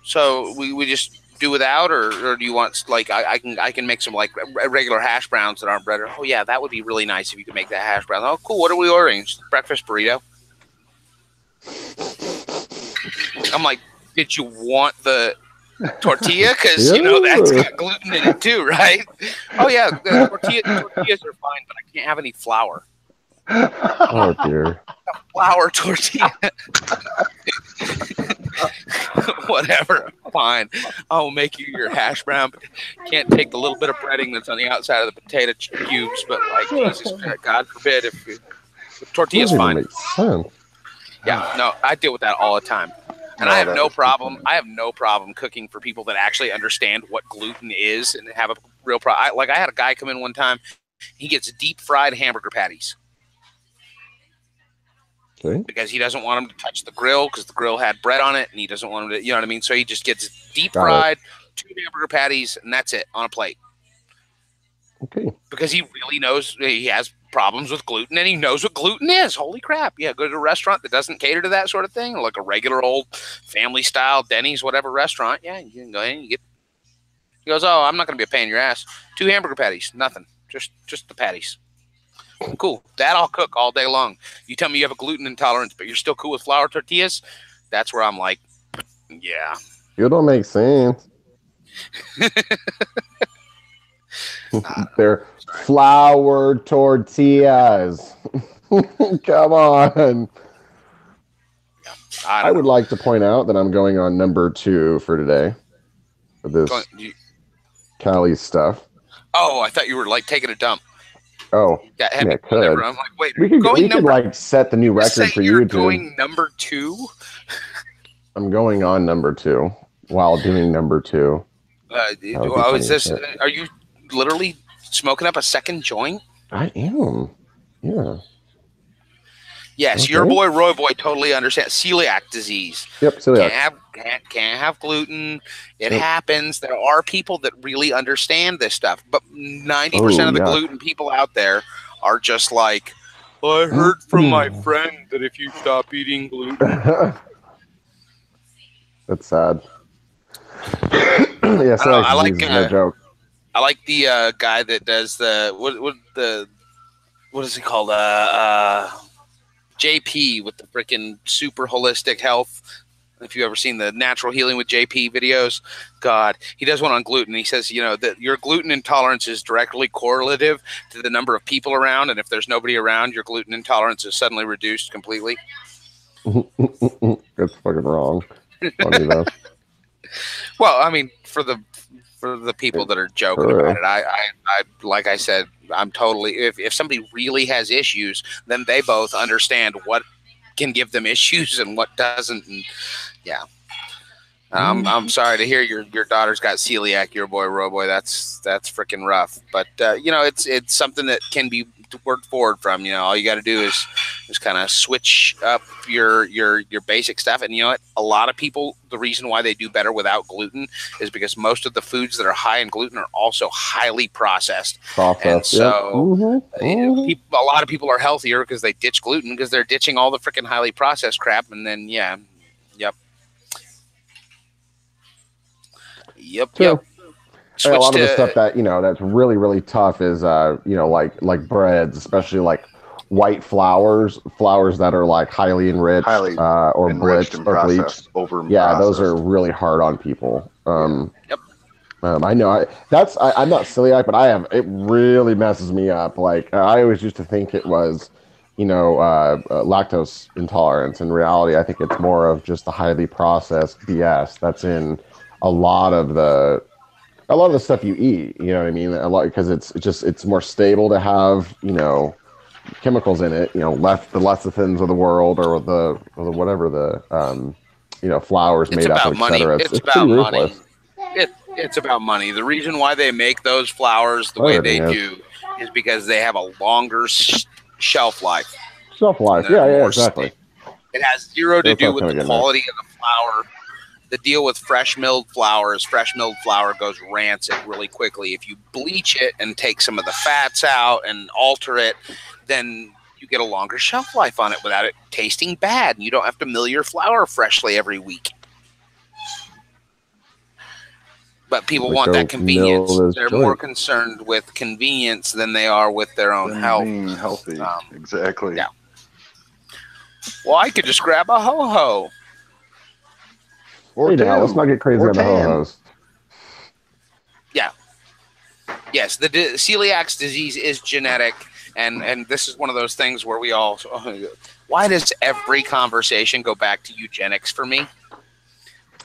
So we just do without, or do you want like I can make some like regular hash browns that aren't breaded?" "Oh yeah, that would be really nice if you could make that hash brown." "Oh cool. What are we ordering?" "Breakfast burrito." I'm like, "Did you want the tortilla? Because you know that's got gluten in it too, right?" "Oh yeah, the tortillas are fine, but I can't have any flour." Oh dear. Flour tortilla. Whatever, fine. I'll make you your hash brown. But can't take the little bit of breading that's on the outside of the potato cubes. But like, Jesus, God forbid if tortilla's fine. Makes sense. Yeah, no, I deal with that all the time. And I have no problem. I have no problem cooking for people that actually understand what gluten is and have a real problem. Like I had a guy come in one time. He gets deep fried hamburger patties. Okay. Because he doesn't want them to touch the grill because the grill had bread on it, and he doesn't want them to, you know what I mean? So he just gets deep fried 2 hamburger patties, and that's it on a plate. Okay. Because he really knows he has problems with gluten, and he knows what gluten is. Holy crap. Yeah, go to a restaurant that doesn't cater to that sort of thing, like a regular old family-style Denny's, whatever restaurant. Yeah, you can go in and you get. He goes, "Oh, I'm not going to be a pain in your ass. 2 hamburger patties, nothing. Just the patties." Cool. That I'll cook all day long. You tell me you have a gluten intolerance, but you're still cool with flour tortillas. That's where I'm like, yeah. You don't make sense. They're flour tortillas. Come on. I would like to point out that I'm going on number 2 for today. For this Cali stuff. Oh, I thought you were like taking a dump. Oh, yeah, could. I'm like, wait, we could like set the new record for you're YouTube. Going number 2? I'm going on number 2 while doing number 2. Is this? Are you literally smoking up a second joint? I am. Yeah. Yes, okay. Your boy Roy Boy totally understands celiac disease. Yep, celiac. Can't have gluten. It happens. There are people that really understand this stuff, but 90% of the gluten people out there are just like, "I heard from my friend that if you stop eating gluten." That's sad. Yeah, I like no joke. I like the guy that does the what is he called? JP with the freaking super holistic health. If you've ever seen the natural healing with JP videos, God, he does one on gluten. He says, you know, that your gluten intolerance is directly correlative to the number of people around. And if there's nobody around, your gluten intolerance is suddenly reduced completely. That's fucking wrong. Funny though. Well, I mean, for the people that are joking about it, I like I said, I'm totally. If somebody really has issues, then they both understand what can give them issues and what doesn't. And yeah, I'm sorry to hear your daughter's got celiac. Your boy, Roboy, that's freaking rough. But you know, it's something that can be worked forward from. You know, all you got to do is kind of switch up your basic stuff. And you know what? A lot of people, the reason why they do better without gluten is because most of the foods that are high in gluten are also highly processed. And so a lot of people are healthier because they ditch gluten because they're ditching all the freaking highly processed crap. And then, yep. A lot of the stuff that, you know, that's really, really tough is, you know, like breads, especially like white flours that are like highly enriched, or bleached. Yeah, those are really hard on people. I know I'm not celiac, but it really messes me up. Like I always used to think it was lactose intolerance. In reality, I think it's more of just the highly processed BS that's in a lot of the stuff you eat. You know what I mean? A lot, because it's more stable to have chemicals in it. Less the lecithins of the world, or the whatever the flours It's made up of, about money. etc. It's It's pretty about money. ruthless. It's about money. The reason why they make those flours the way they do is because they have a longer shelf life. Shelf life, yeah, exactly. It has zero to do with the quality of the flour. The deal with fresh milled flour is fresh milled flour goes rancid really quickly. If you bleach it and take some of the fats out and alter it, then you get a longer shelf life on it without it tasting bad. And you don't have to mill your flour freshly every week. But people want that convenience. They're more concerned with convenience than they are with their own health. Being healthy, exactly. Yeah. Well, I could just grab a ho-ho. Or let's not get crazy on the ho-hos. Yeah. Yes, the celiac disease is genetic, and this is one of those things where we all. Why does every conversation go back to eugenics for me?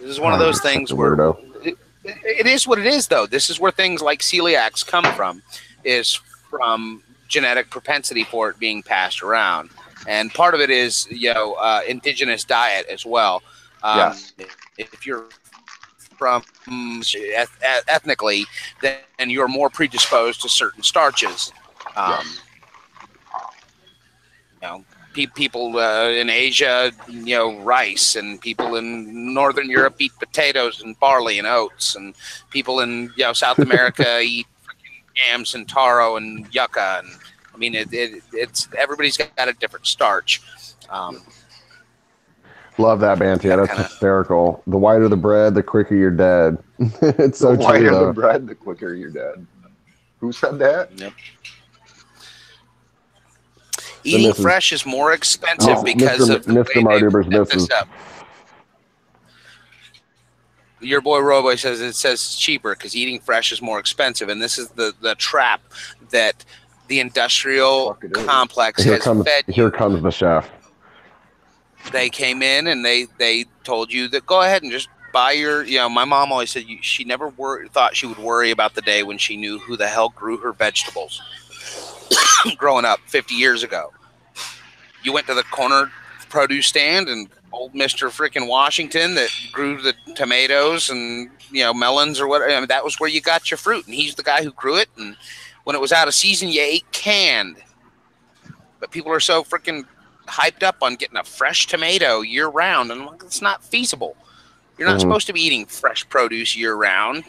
This is one of those things where. It is what it is, though. This is where things like celiacs come from, is from genetic propensity for it being passed around, and part of it is indigenous diet as well. Yes. If you're from ethnically, then you're more predisposed to certain starches. Yes. People in Asia, rice, and people in Northern Europe eat potatoes and barley and oats, and people in South America eat yams and taro and yucca. And I mean, it's everybody's got a different starch. Love that, Banty. That's hysterical. The whiter the bread, the quicker you're dead. It's so true. The whiter the bread, the quicker you're dead. Who said that? Yep. Eating fresh is more expensive because of the Mr. Mardoober's missus. Your boy Robo says it says cheaper because eating fresh is more expensive, and this is the trap that the industrial complex has fed you. Here comes the chef. They came in and they told you that go ahead and just buy your. My mom always said she never thought she would worry about the day when she knew who the hell grew her vegetables. Growing up 50 years ago, you went to the corner produce stand and old Mr. Frickin' Washington that grew the tomatoes and melons or whatever. I mean, that was where you got your fruit, and he's the guy who grew it. And when it was out of season, you ate canned. But people are so freaking hyped up on getting a fresh tomato year round, and it's not feasible. You're not supposed to be eating fresh produce year round.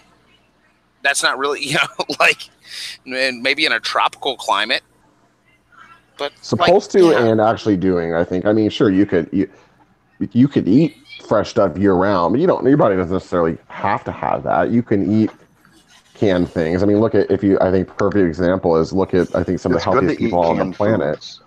That's not really maybe in a tropical climate, but supposed to and actually doing. I think. I mean, sure, you could eat fresh stuff year round, but your body doesn't necessarily have to have that. You can eat canned things. I mean, I think perfect example is I think some of the healthiest people on the planet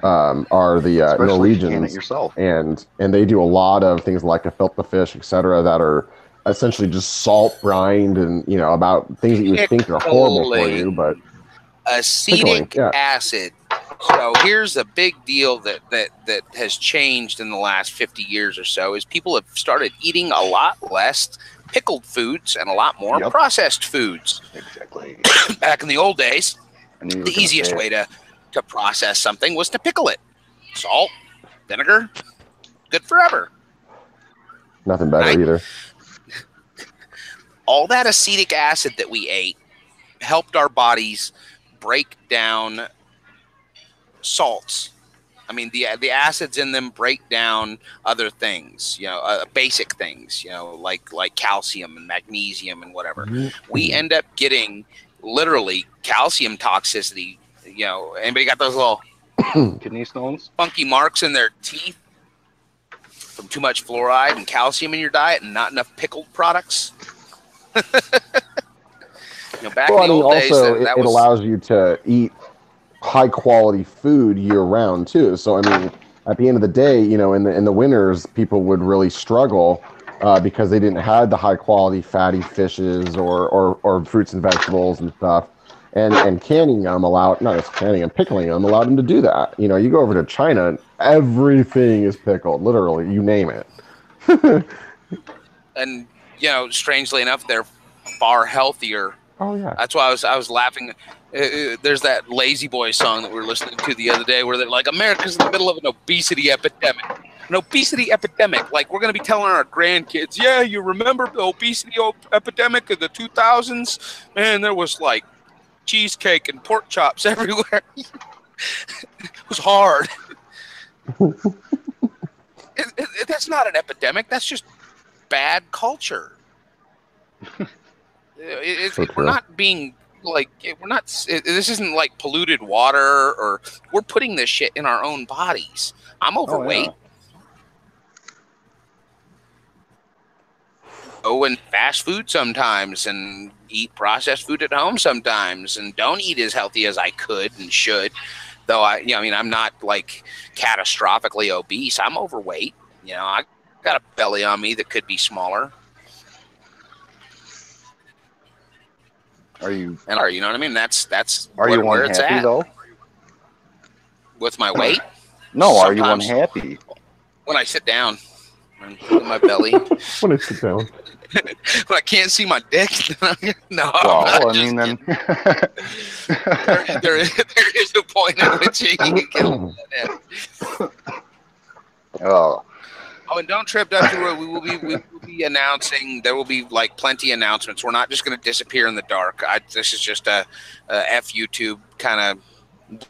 are the Norwegians, and they do a lot of things like gefilte fish, etc., that are essentially just salt brined and about things that you would think are horrible for you, but acetic acid. So here's a big deal that has changed in the last 50 years or so is people have started eating a lot less pickled foods and a lot more processed foods. Exactly. Back in the old days, the easiest way to process something was to pickle it. Salt, vinegar, good forever. Nothing better either. All that acetic acid that we ate helped our bodies break down salts. I mean, the acids in them break down other things, basic things, like calcium and magnesium and whatever. We end up getting literally calcium toxicity. Anybody got those little kidney stones, funky marks in their teeth from too much fluoride and calcium in your diet and not enough pickled products? Back in the old days, it allows you to eat high quality food year round too. So I mean, at the end of the day, in the winters, people would really struggle because they didn't have the high quality fatty fishes or fruits and vegetables and stuff. And canning them allowed, not just canning them, pickling them allowed them to do that. You know, you go over to China, everything is pickled, literally, you name it. And you know, strangely enough, they're far healthier. Oh yeah. That's why I was laughing. There's that Lazy Boy song that we were listening to the other day, where they're like, "America's in the middle of an obesity epidemic." An obesity epidemic. Like, we're going to be telling our grandkids, yeah, you remember the obesity epidemic of the 2000s? Man, there was like cheesecake and pork chops everywhere. It was hard. That's not an epidemic. That's just bad culture. We're not being like, we're not, this isn't like polluted water, or we're putting this shit in our own bodies. I'm overweight. Oh, yeah. Go and fast food sometimes and eat processed food at home sometimes, and don't eat as healthy as I could and should. Though I'm not like catastrophically obese. I'm overweight. You know, I got a belly on me that could be smaller. You know what I mean? That's are you where it's unhappy at. though? With my weight? No, Sometimes, are you unhappy? When I sit down and look at my belly. When I sit down. When I can't see my dick. No. Well, I mean, then there is a point at which you can get oh. Oh, and don't trip, Dr. We will be announcing. There will be like plenty of announcements. We're not just going to disappear in the dark. This is just a F YouTube kind of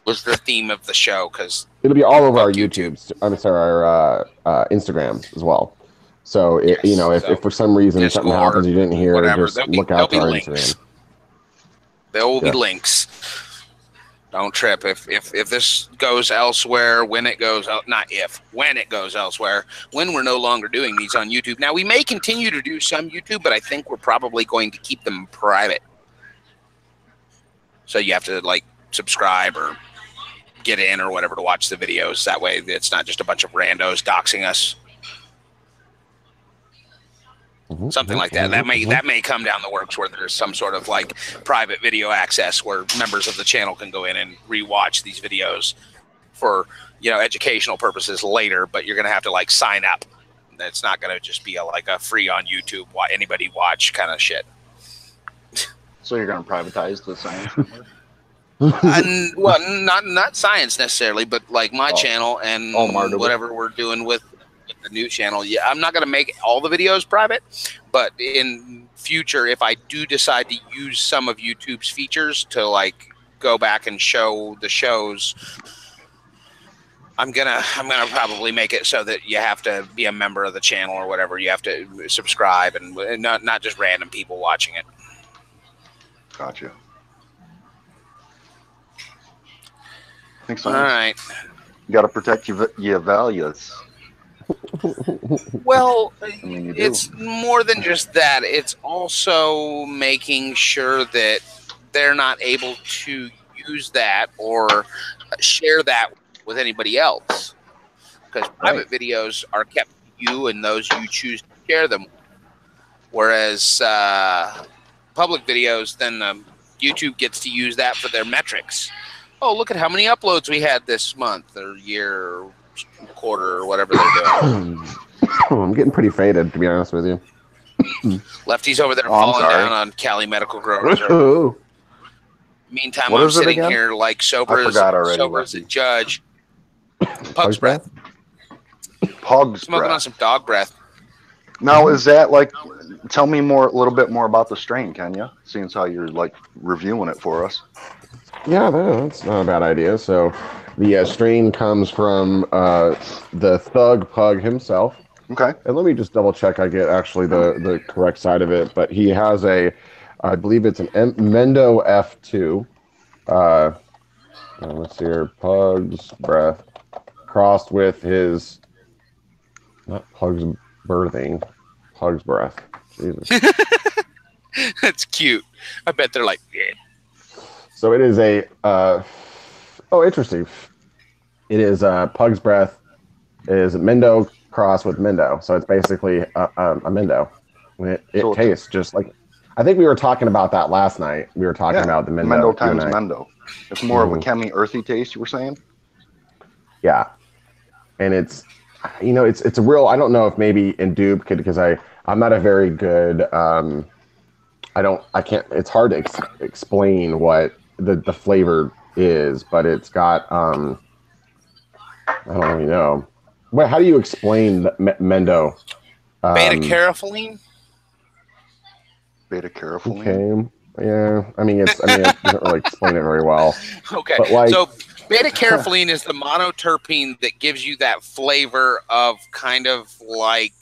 was the theme of the show, because it'll be all over our YouTubes. I'm sorry, our Instagrams as well. So you know, if for some reason Discord, something happens you didn't hear, whatever, just look out to our Instagram. There will be links. Don't trip. If this goes elsewhere, when it goes out, when it goes elsewhere, when we're no longer doing these on YouTube. Now, we may continue to do some YouTube, but I think we're probably going to keep them private. So you have to like subscribe or get in or whatever to watch the videos. That way it's not just a bunch of randos doxing us. Something like that. That may come down the works, where there's some sort of like private video access where members of the channel can go in and rewatch these videos for, you know, educational purposes later. But you're gonna have to like sign up. It's not gonna just be like a free on YouTube, anybody watch kind of shit. So you're gonna privatize the science? Well, not science necessarily, but like my channel and whatever we're doing with the new channel. Yeah, I'm not going to make all the videos private, but in future, if I do decide to use some of YouTube's features to like go back and show the shows, I'm gonna probably make it so that you have to be a member of the channel or whatever. You have to subscribe, and not just random people watching it. Gotcha. Thanks. All right. You got to protect your values. Well, I mean, it's more than just that. It's also making sure that they're not able to use that or share that with anybody else. Because private videos are kept to you and those you choose to share them. Whereas public videos, then YouTube gets to use that for their metrics. Oh, look at how many uploads we had this month or year or quarter or whatever they're doing. I'm getting pretty faded, to be honest with you. Lefty's over there falling down on Cali Medical Grove. Meantime, I'm sitting here like sober as a judge. Pug's breath. Pug's Smoking breath. on some dog breath. Now, is that like? Tell me a little bit more about the strain, can you? Seeing as how you're like reviewing it for us. Yeah, that's not a bad idea. So, the strain comes from the Thug Pug himself. Okay. And let me just double check I get actually the correct side of it. But he has I believe it's an Mendo F2. Let's see here. Pug's breath crossed with his, not Pug's birthing, Pug's breath. Jesus. That's cute. I bet they're like, yeah. So it is interesting. It is Pug's breath is Mendo crossed with Mendo. So it's basically a Mendo. It tastes just like, I think we were talking about that last night. We were talking about the Mendo times Mendo. It's more of a chemi earthy taste. You were saying? Yeah, and it's it's a real. I don't know if maybe in dupe because I'm not a very good. I can't. It's hard to explain what the flavor is, but it's got. I don't really know. Well, how do you explain Mendo? Beta-carotene. Beta-carotene. Okay. Yeah. I mean, it doesn't really explain it very well. Okay. But So beta-carotene is the monoterpene that gives you that flavor of kind of like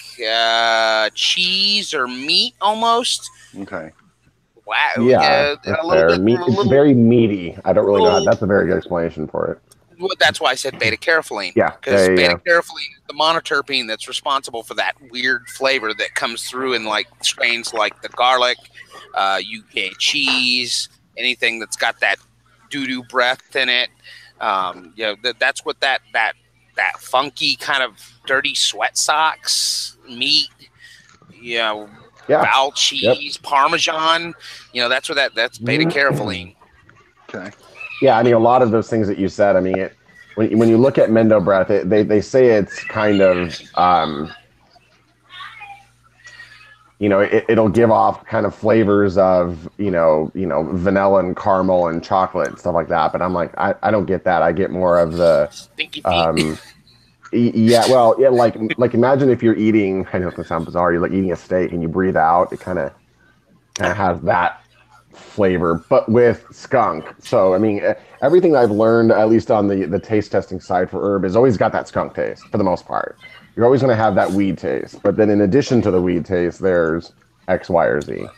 cheese or meat almost. Okay. Wow. Yeah. A little bit. It's very meaty. I don't really know. That's a very good explanation for it. Well, that's why I said beta-carotene. Yeah. Because beta-carotene is the monoterpene that's responsible for that weird flavor that comes through in like strains like the garlic, UK cheese, anything that's got that doo-doo breath in it. That's what that funky kind of dirty sweat socks meat, foul cheese, Parmesan, that's what that's beta-carotene. Okay. Yeah, I mean, a lot of those things that you said, I mean, when you look at Mendo breath, they say it's kind of, it'll give off kind of flavors of, vanilla and caramel and chocolate and stuff like that. But I'm like, I don't get that. I get more of the stinky feet. Like imagine if you're eating. I know it's gonna sound bizarre. You're like eating a steak and you breathe out. It kind of has that flavor, but with skunk. So I mean, everything I've learned, at least on the taste testing side for herb, has always got that skunk taste for the most part. You're always going to have that weed taste, but then in addition to the weed taste, there's X, Y, or Z.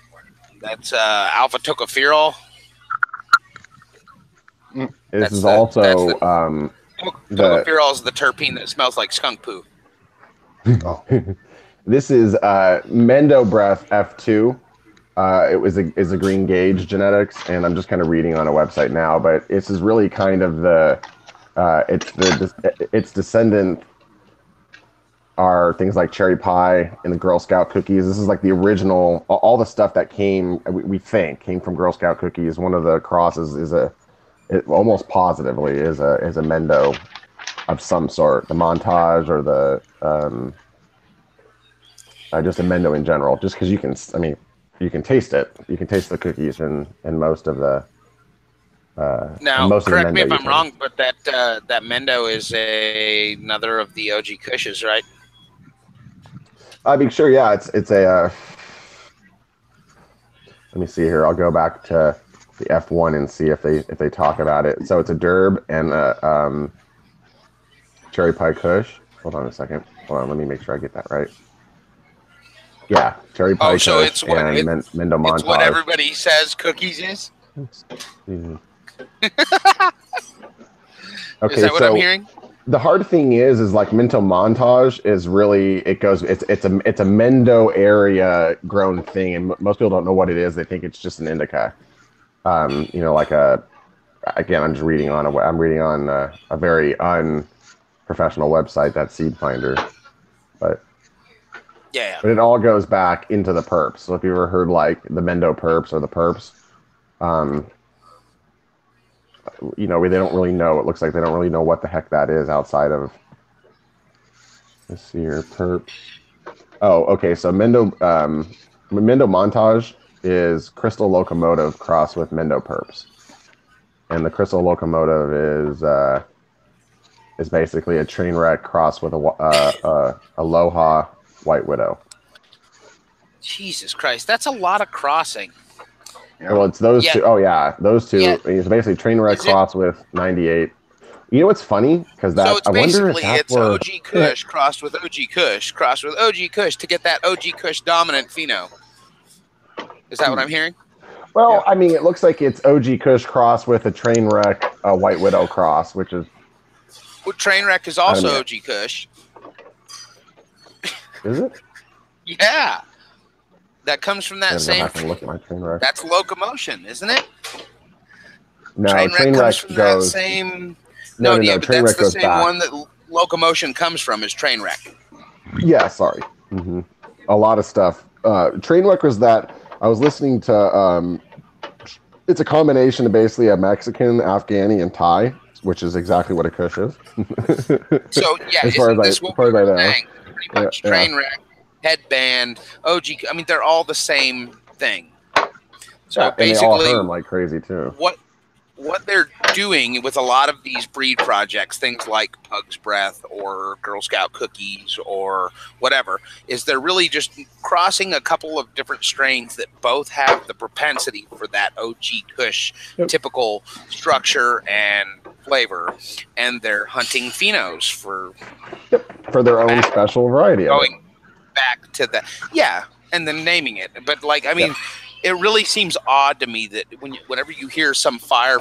That's alpha tocopherol. This is also tocopherol is the terpene that smells like skunk poo. This is Mendo Breath F2. It is a green gauge genetics, and I'm just kind of reading on a website now, but this is really kind of its descendant are things like cherry pie and the Girl Scout cookies. This is like the original, all the stuff that came from Girl Scout cookies. One of the crosses is almost positively is a Mendo of some sort, the montage or the just a Mendo in general, just because you can taste it. You can taste the cookies in most of the. Now, correct me if I'm wrong, but that Mendo is another of the OG Kushes, right? I mean, sure, yeah. It's a. Let me see here. I'll go back to the F1 and see if they talk about it. So it's a Derb and a cherry pie Kush. Hold on a second. Hold on. Let me make sure I get that right. Yeah, cherry pie Kush it's what, and Mendo montage. It's what everybody says cookies is. Okay, is that what I'm hearing? The hard thing is like Mento montage is really it's a Mendo area grown thing, and most people don't know what it is. They think it's just an indica. Like again, I'm reading on a very unprofessional website, that Seed Finder, but it all goes back into the perps. So if you ever heard like the Mendo perps or the perps, they don't really know. It looks like they don't really know what the heck that is outside of. Let's see here, perps. Oh, okay. So Mendo montage is Crystal Locomotive crossed with Mendo perps, and the Crystal Locomotive is basically a train wreck crossed with a Aloha White Widow. Jesus Christ, that's a lot of crossing. Yeah. Well, it's those two. Oh yeah, those two. Yeah. It's basically train wreck crossed with 98. You know what's funny? Because that it's OG Kush crossed with OG Kush crossed with OG Kush to get that OG Kush dominant pheno. Is that what I'm hearing? Well, I mean, it looks like it's OG Kush crossed with a train wreck White Widow cross, which is. Well, train wreck is also OG Kush. Is it? Yeah. That comes from that same. Look at my train wreck. That's locomotion, isn't it? No, train wreck comes from goes. That same. No, but train that's wreck the goes same back. one that locomotion comes from is train wreck. Yeah, sorry. Mm-hmm. A lot of stuff. Train wreck was that I was listening to it's a combination of basically a Mexican, Afghani, and Thai, which is exactly what a Kush is. So yeah, as far as I know, saying? Pretty much train wreck, headband, OG. I mean, they're all the same thing. So basically, and they all herm like crazy too. What they're doing with a lot of these breed projects, things like Pug's Breath or Girl Scout cookies or whatever, is they're really just crossing a couple of different strains that both have the propensity for that OG Kush typical structure and flavor, and they're hunting phenos for their own special variety. Going back to that, and then naming it. But like, I mean. It really seems odd to me that whenever you hear some fire,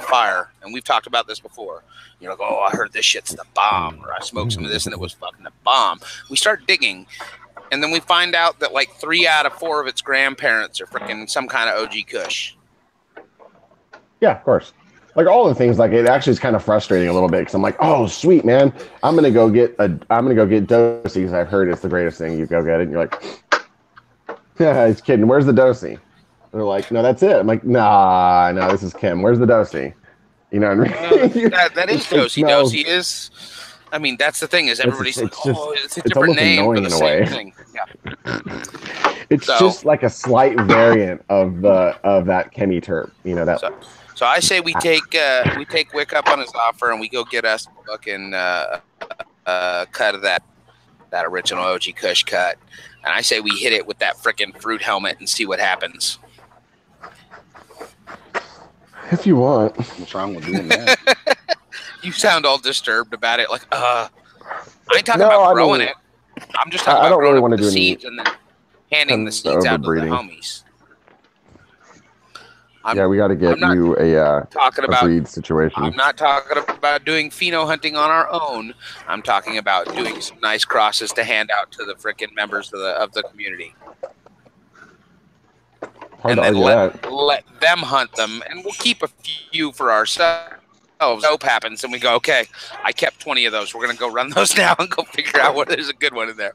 and we've talked about this before, you're like, oh, I heard this shit's the bomb, or I smoked some of this and it was fucking the bomb. We start digging, and then we find out that like 3 out of 4 of its grandparents are freaking some kind of OG Kush. Yeah, of course. Like all the things, like it actually is kind of frustrating a little bit because I'm like, oh, sweet man, I'm gonna go get Dosey because I've heard it's the greatest thing. You go get it, and you're like, yeah, he's kidding. Where's the Dosey? They're like, no, that's it. I'm like, nah, no, this is Kim. Where's the Dosey? You know what I mean? That is Dosey. Dosey is. I mean, that's the thing is everybody's it's a different name for the same thing. Yeah. It's just like a slight variant of that Chemi terp. You know that. So I say we take Wick up on his offer and we go get us a fucking cut of that original OG Kush cut, and I say we hit it with that frickin' fruit helmet and see what happens. If you want. What's wrong with doing that? You sound all disturbed about it. Like, I ain't talking about growing it. I'm just talking about growing really the seeds and then handing the seeds out to the homies. We got to get you a breed situation. I'm not talking about doing pheno hunting on our own. I'm talking about doing some nice crosses to hand out to the frickin' members of the community. Hard and to then let them hunt them, and we'll keep a few for ourselves. Hope happens, and we go, okay, I kept 20 of those. We're going to go run those now and go figure out there's a good one in there.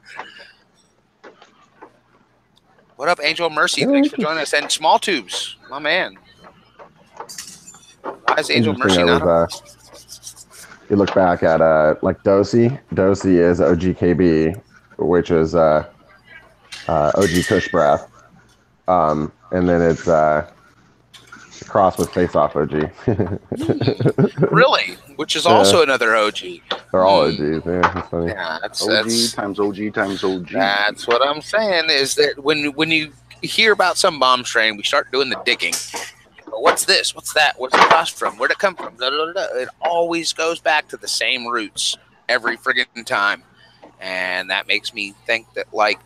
What up, Angel Mercy? Thanks for joining us. And Small Tubes, my man. Why is Angel Mercy not? You look back at like Dosey. Dosey is OGKB, which is OG Kush Breath. And then it's cross with Face Off OG. Really? Which is also another OG. They're all OGs. Yeah, that's funny. Yeah, that's times OG times OG. That's what I'm saying is that when you hear about some bomb strain, we start doing the digging. What's this? What's that? Where's it crossed from? Where'd it come from? Blah, blah, blah. It always goes back to the same roots every friggin' time. And that makes me think that, like,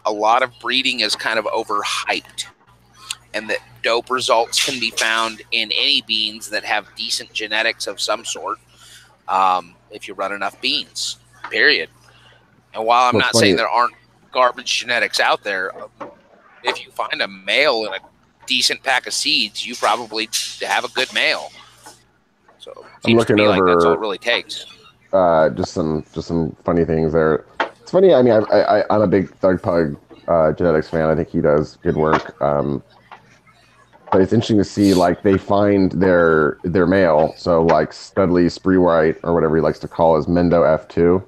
a lot of breeding is kind of overhyped. And that dope results can be found in any beans that have decent genetics of some sort if you run enough beans, period. And while I'm not saying there aren't garbage genetics out there, if you find a male in a decent pack of seeds, you probably have a good male. So it seems to me like that's all it really takes. Just some funny things there. It's funny. I mean, I'm a big Thug Pug genetics fan. I think he does good work. But it's interesting to see, like, they find their male. So, like, Studley Spree White, or whatever he likes to call his Mendo F2.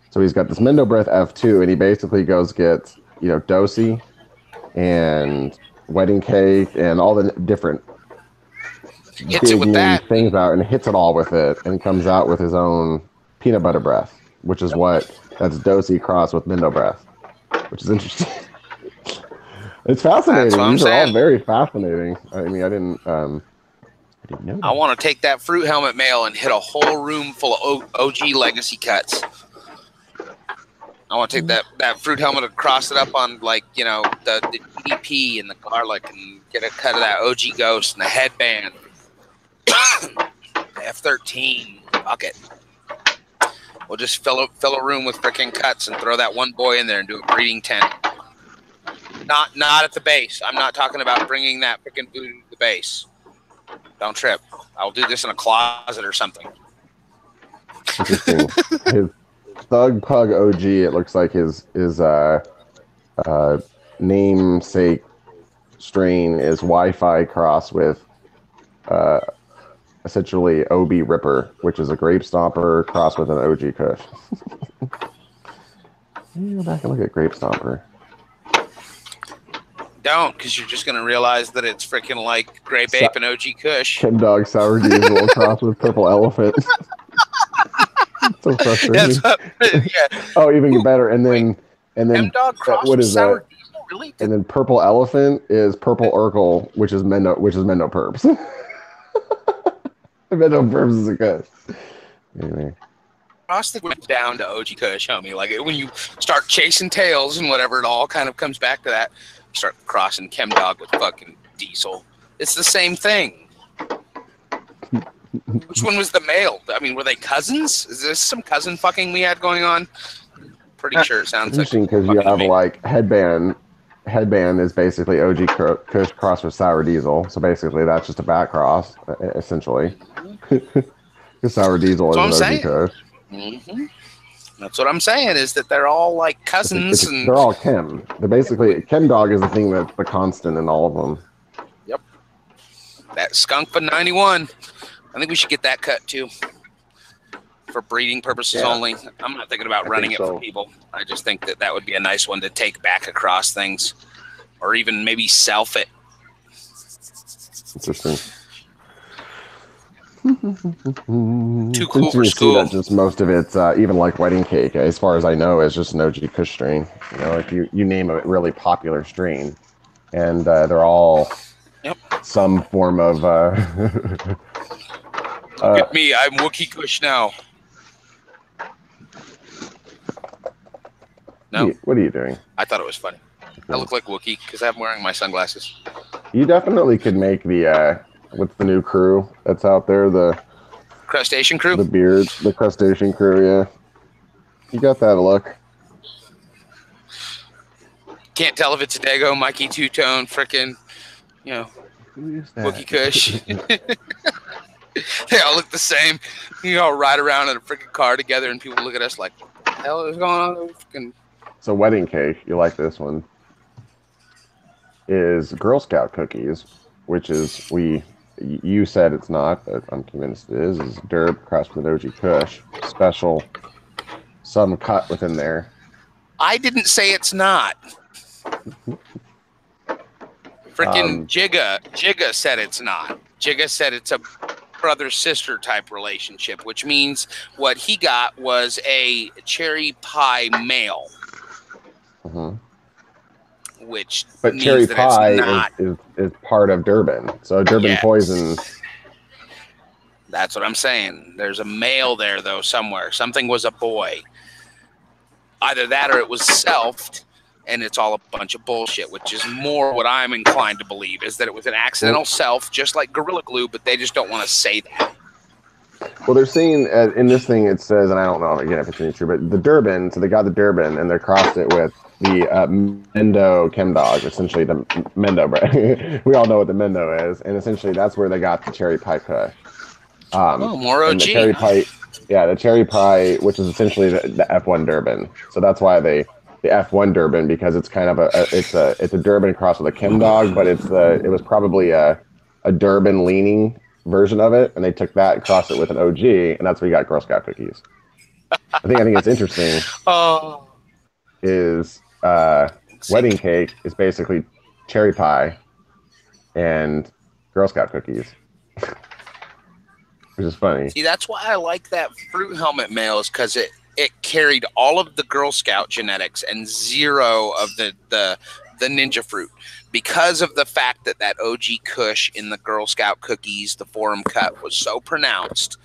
So he's got this Mendo Breath F2, and he basically goes get, Dosey and Wedding Cake and all the different hits it with that things out, and hits it all with it, and comes out with his own Peanut Butter Breath, which is that's Dosey crossed with Mendo Breath, which is interesting. It's fascinating. These are all very fascinating. I mean, I didn't know that. I want to take that fruit helmet male and hit a whole room full of OG legacy cuts. I want to take that fruit helmet and cross it up on, like, the DDP and the garlic and get a cut of that OG Ghost and the headband. The F-13. Fuck it. We'll just fill a room with freaking cuts and throw that one boy in there and do a breeding tent. Not at the base. I'm not talking about bringing that freaking food to the base. Don't trip. I'll do this in a closet or something. Interesting. His Thug Pug OG, it looks like his namesake strain is Wi-Fi crossed with essentially OB Ripper, which is a grape stomper crossed with an OG Kush. Let me go back and look at grape stomper. Don't, because you're just going to realize that it's freaking like Grape Ape and OG Kush. Chem Dog Sour Diesel crossed with Purple Elephant. So frustrating. Yeah. Oh, even better. And then Chem Dog crossed what with is Sour that? Diesel? Really? And then Purple Elephant is Purple Urkel, which is Mendo Perps. Mendo Perps is a Kush. Anyway. Cross the went down to OG Kush, homie. Like when you start chasing tails and whatever, it all kind of comes back to that. You start crossing Chem Dog with fucking Diesel. It's the same thing. Which one was the male? I mean, were they cousins? Is this some cousin fucking we had going on? Pretty sure it sounds like. Interesting, because you have like headband. Headband is basically OG Kush cross with Sour Diesel. So basically, that's just a back cross, essentially. Because Sour Diesel is an OG Kush. Mm-hmm. That's what I'm saying, is that they're all like cousins. And they're all Chem. They're basically, Chem Dog is the thing that's the constant in all of them. Yep. That skunk for 91. I think we should get that cut too. For breeding purposes only. I'm not thinking about running it for people. I just think that that would be a nice one to take back across things. Or even maybe self it. Interesting. Too cool for school. That just most of it's even like Wedding Cake, as far as I know, is just an OG Kush strain. You know, if you name a really popular strain, and they're all some form of. Look at me, I'm Wookie Kush now. No. What are you doing? I thought it was funny. I look like Wookie because I'm wearing my sunglasses. You definitely could make the. What's the new crew that's out there? The Crustacean Crew? The beard. The Crustacean Crew, yeah. You got that look. Can't tell if it's a Dago, Mikey Two-Tone, frickin', you know, Wookie Kush. They all look the same. You all ride around in a freaking car together and people look at us like, what the hell is going on? Freaking... So Wedding Cake, you like this one, is Girl Scout cookies, which is you said it's not, but I'm convinced it is Derb crossed with OG Kush. Special, some cut within there. I didn't say it's not. Freaking Jigga said it's not. Jigga said it's a brother-sister type relationship, which means what he got was a cherry pie male. Mm-hmm. Which but cherry pie is part of Durban. So Durban poison. That's what I'm saying. There's a male there though somewhere. Something was a boy. Either that or it was selfed, and it's all a bunch of bullshit, which is more what I'm inclined to believe, is that it was an accidental self, just like Gorilla Glue, but they just don't want to say that. Well, they're saying in this thing it says, and I don't know again if it's any true, but the Durban. So they got the Durban and they crossed it with the Mendo Chem Dog, essentially the Mendo brand. We all know what the Mendo is, and essentially that's where they got the cherry pie Kush. More OG. The cherry pie, the cherry pie, which is essentially the F1 Durban. So that's why the F1 Durban, because it's kind of it's a Durban cross with a Chem Dog, but it was probably a Durban leaning version of it, and they took that and crossed it with an OG, and that's where you got Girl Scout cookies. I think it's interesting. Is Wedding Cake is basically cherry pie and Girl Scout cookies, which is funny. See, that's why I like that Fruit Helmet male, is because it carried all of the Girl Scout genetics and zero of the Ninja Fruit, because of the fact that OG Kush in the Girl Scout cookies, the forum cut, was so pronounced.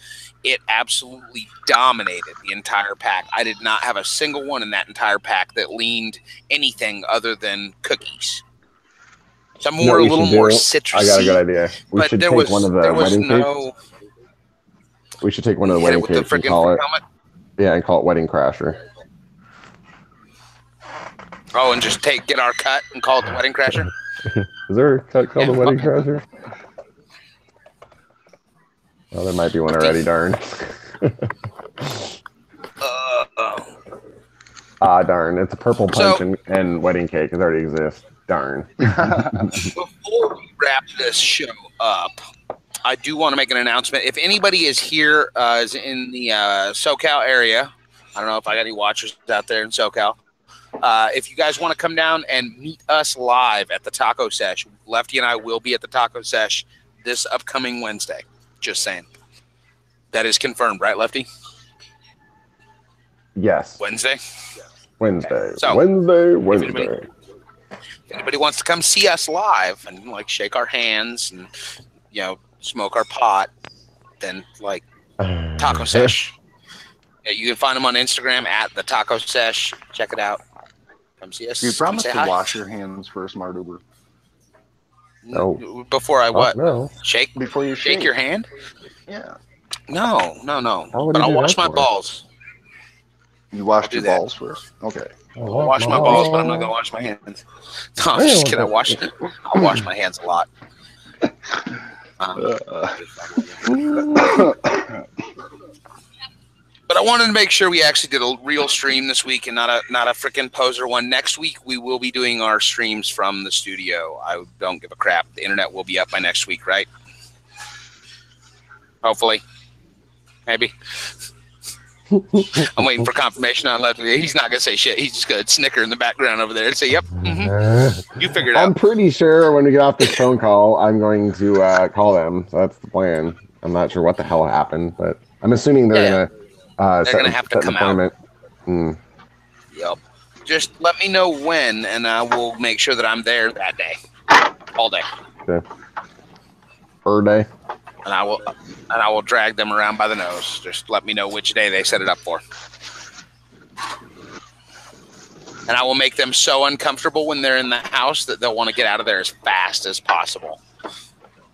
It absolutely dominated the entire pack. I did not have a single one in that entire pack that leaned anything other than cookies. Some were a little more citrusy. I got a good idea. We should take one of the wedding cakes. We should take one of the wedding cakes and call it. Yeah, and call it Wedding Crasher. Oh, and just get our cut and call it the Wedding Crasher? Is there a cut called the Wedding Crasher? Oh, there might be one already, darn. Darn. It's a Purple Punch and Wedding Cake. It already exists. Darn. Before we wrap this show up, I do want to make an announcement. If anybody is here, is in the SoCal area, I don't know if I got any watchers out there in SoCal. If you guys want to come down and meet us live at the Taco Sesh, Lefty and I will be at the Taco Sesh this upcoming Wednesday. Just saying. That is confirmed, right, Lefty? Yes. Wednesday? Wednesday. Okay. So, Wednesday. If anybody wants to come see us live and like shake our hands and smoke our pot, then like Taco Sesh. Yeah, you can find them on Instagram at the Taco Sesh. Check it out. Come see us. You promise to hi. wash your hands first, Mardoober. No. Before I what? No. Shake? Before you shake your hand? Yeah. No. But I'll wash my balls. You washed your balls first? Okay. I'll wash my balls, but I'm not going to wash my hands. No, I'm just kidding. I'll wash my hands a lot. But I wanted to make sure we actually did a real stream this week and not a freaking poser one. Next week, we will be doing our streams from the studio. I don't give a crap. The internet will be up by next week, right? Hopefully. Maybe. I'm waiting for confirmation on Lefty. He's not going to say shit. He's just going to snicker in the background over there and say, yep, you figured it out. I'm pretty sure when we get off this phone call, I'm going to call them. So that's the plan. I'm not sure what the hell happened, but I'm assuming they're going to have to come out. Yep. Just let me know when, and I will make sure that I'm there that day. All day. Okay. Per day. And I will drag them around by the nose. Just let me know which day they set it up for. And I will make them so uncomfortable when they're in the house that they'll want to get out of there as fast as possible.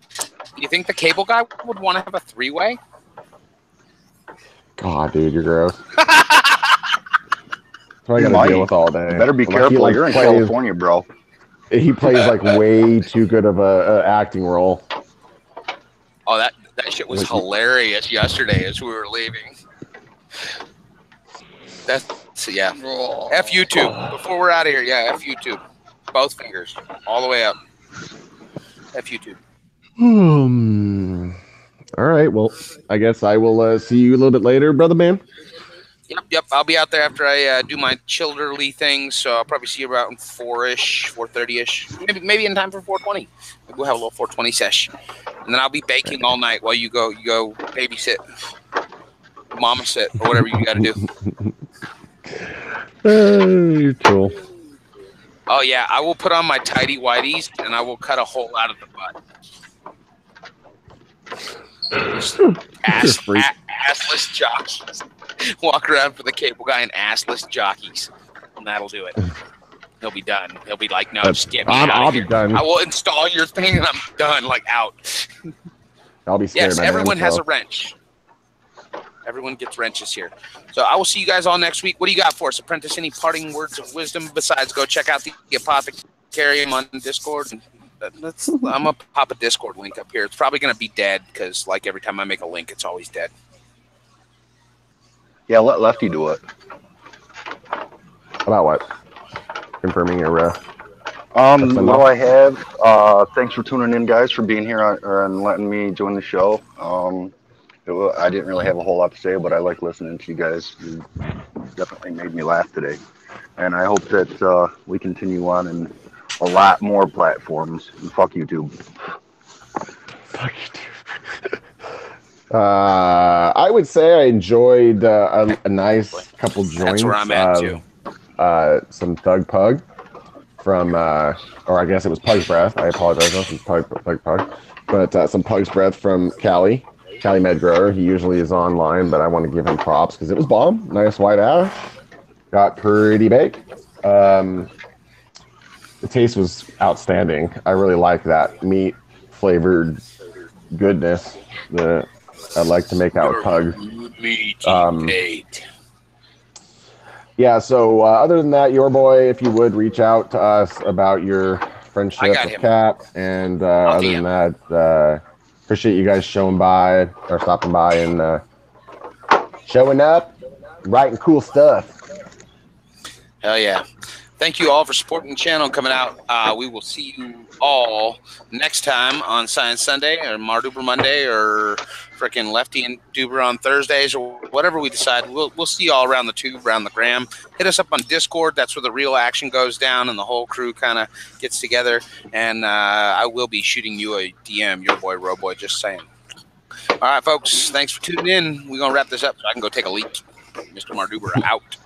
Do you think the cable guy would want to have a three-way? God, dude, you're gross. That's what I got to deal with all day. You better be careful. You're in California, bro. He plays like way too good of a acting role. Oh, that shit was hilarious yesterday as we were leaving. F YouTube. Before we're out of here, F YouTube. Both fingers. All the way up. F YouTube. All right. Well, I guess I will see you a little bit later, brother man. Yep. I'll be out there after I do my childerly things, so I'll probably see you about 4-ish, 4:30-ish. Maybe in time for 4:20. Maybe we'll have a little 4:20 sesh. And then I'll be baking all night while you go babysit, mama sit, or whatever you got to do. You're cool. Oh, yeah. I will put on my tidy whities, and I will cut a hole out of the butt. Assless jockeys. Walk around for the cable guy and assless jockeys. And that'll do it. He'll be done. He'll be like, no, just get me out of here. Be done. I will install your thing and I'm done, like out. I'll be scared. Yes, everyone has a wrench. Everyone gets wrenches here. So I will see you guys all next week. What do you got for us, Apprentice? Any parting words of wisdom besides go check out the Apothecary on Discord? I'm going to pop a Discord link up here. It's probably going to be dead because like every time I make a link, it's always dead. Yeah, let Lefty do it. About what? Confirming your well, I have. Thanks for tuning in, guys, for being here and letting me join the show. I didn't really have a whole lot to say, but I like listening to you guys. You definitely made me laugh today. And I hope that we continue on in a lot more platforms. And fuck YouTube. Fuck YouTube. I would say I enjoyed a nice couple joints. That's where I'm at, too. Some Thug Pug from, or I guess it was Pug's Breath. I apologize. It was Thug Pug. But some Pug's Breath from Cali Med Grower. He usually is online, but I want to give him props because it was bomb. Nice white ash. Got pretty baked. The taste was outstanding. I really like that meat flavored goodness that I'd like to make out with Pug. Yeah, so other than that, your boy, if you would reach out to us about your friendship with Kat, and other than that, appreciate you guys stopping by and showing up, writing cool stuff. Hell yeah. Thank you all for supporting the channel and coming out. We will see you all next time on Science Sunday or Mardoober Monday or freaking Lefty and Duber on Thursdays or whatever we decide. We'll see you all around the tube, around the gram. Hit us up on Discord. That's where the real action goes down and the whole crew kind of gets together. And I will be shooting you a DM, your boy Roboy, just saying. All right, folks. Thanks for tuning in. We're going to wrap this up so I can go take a leak. Mr. Mardoober out.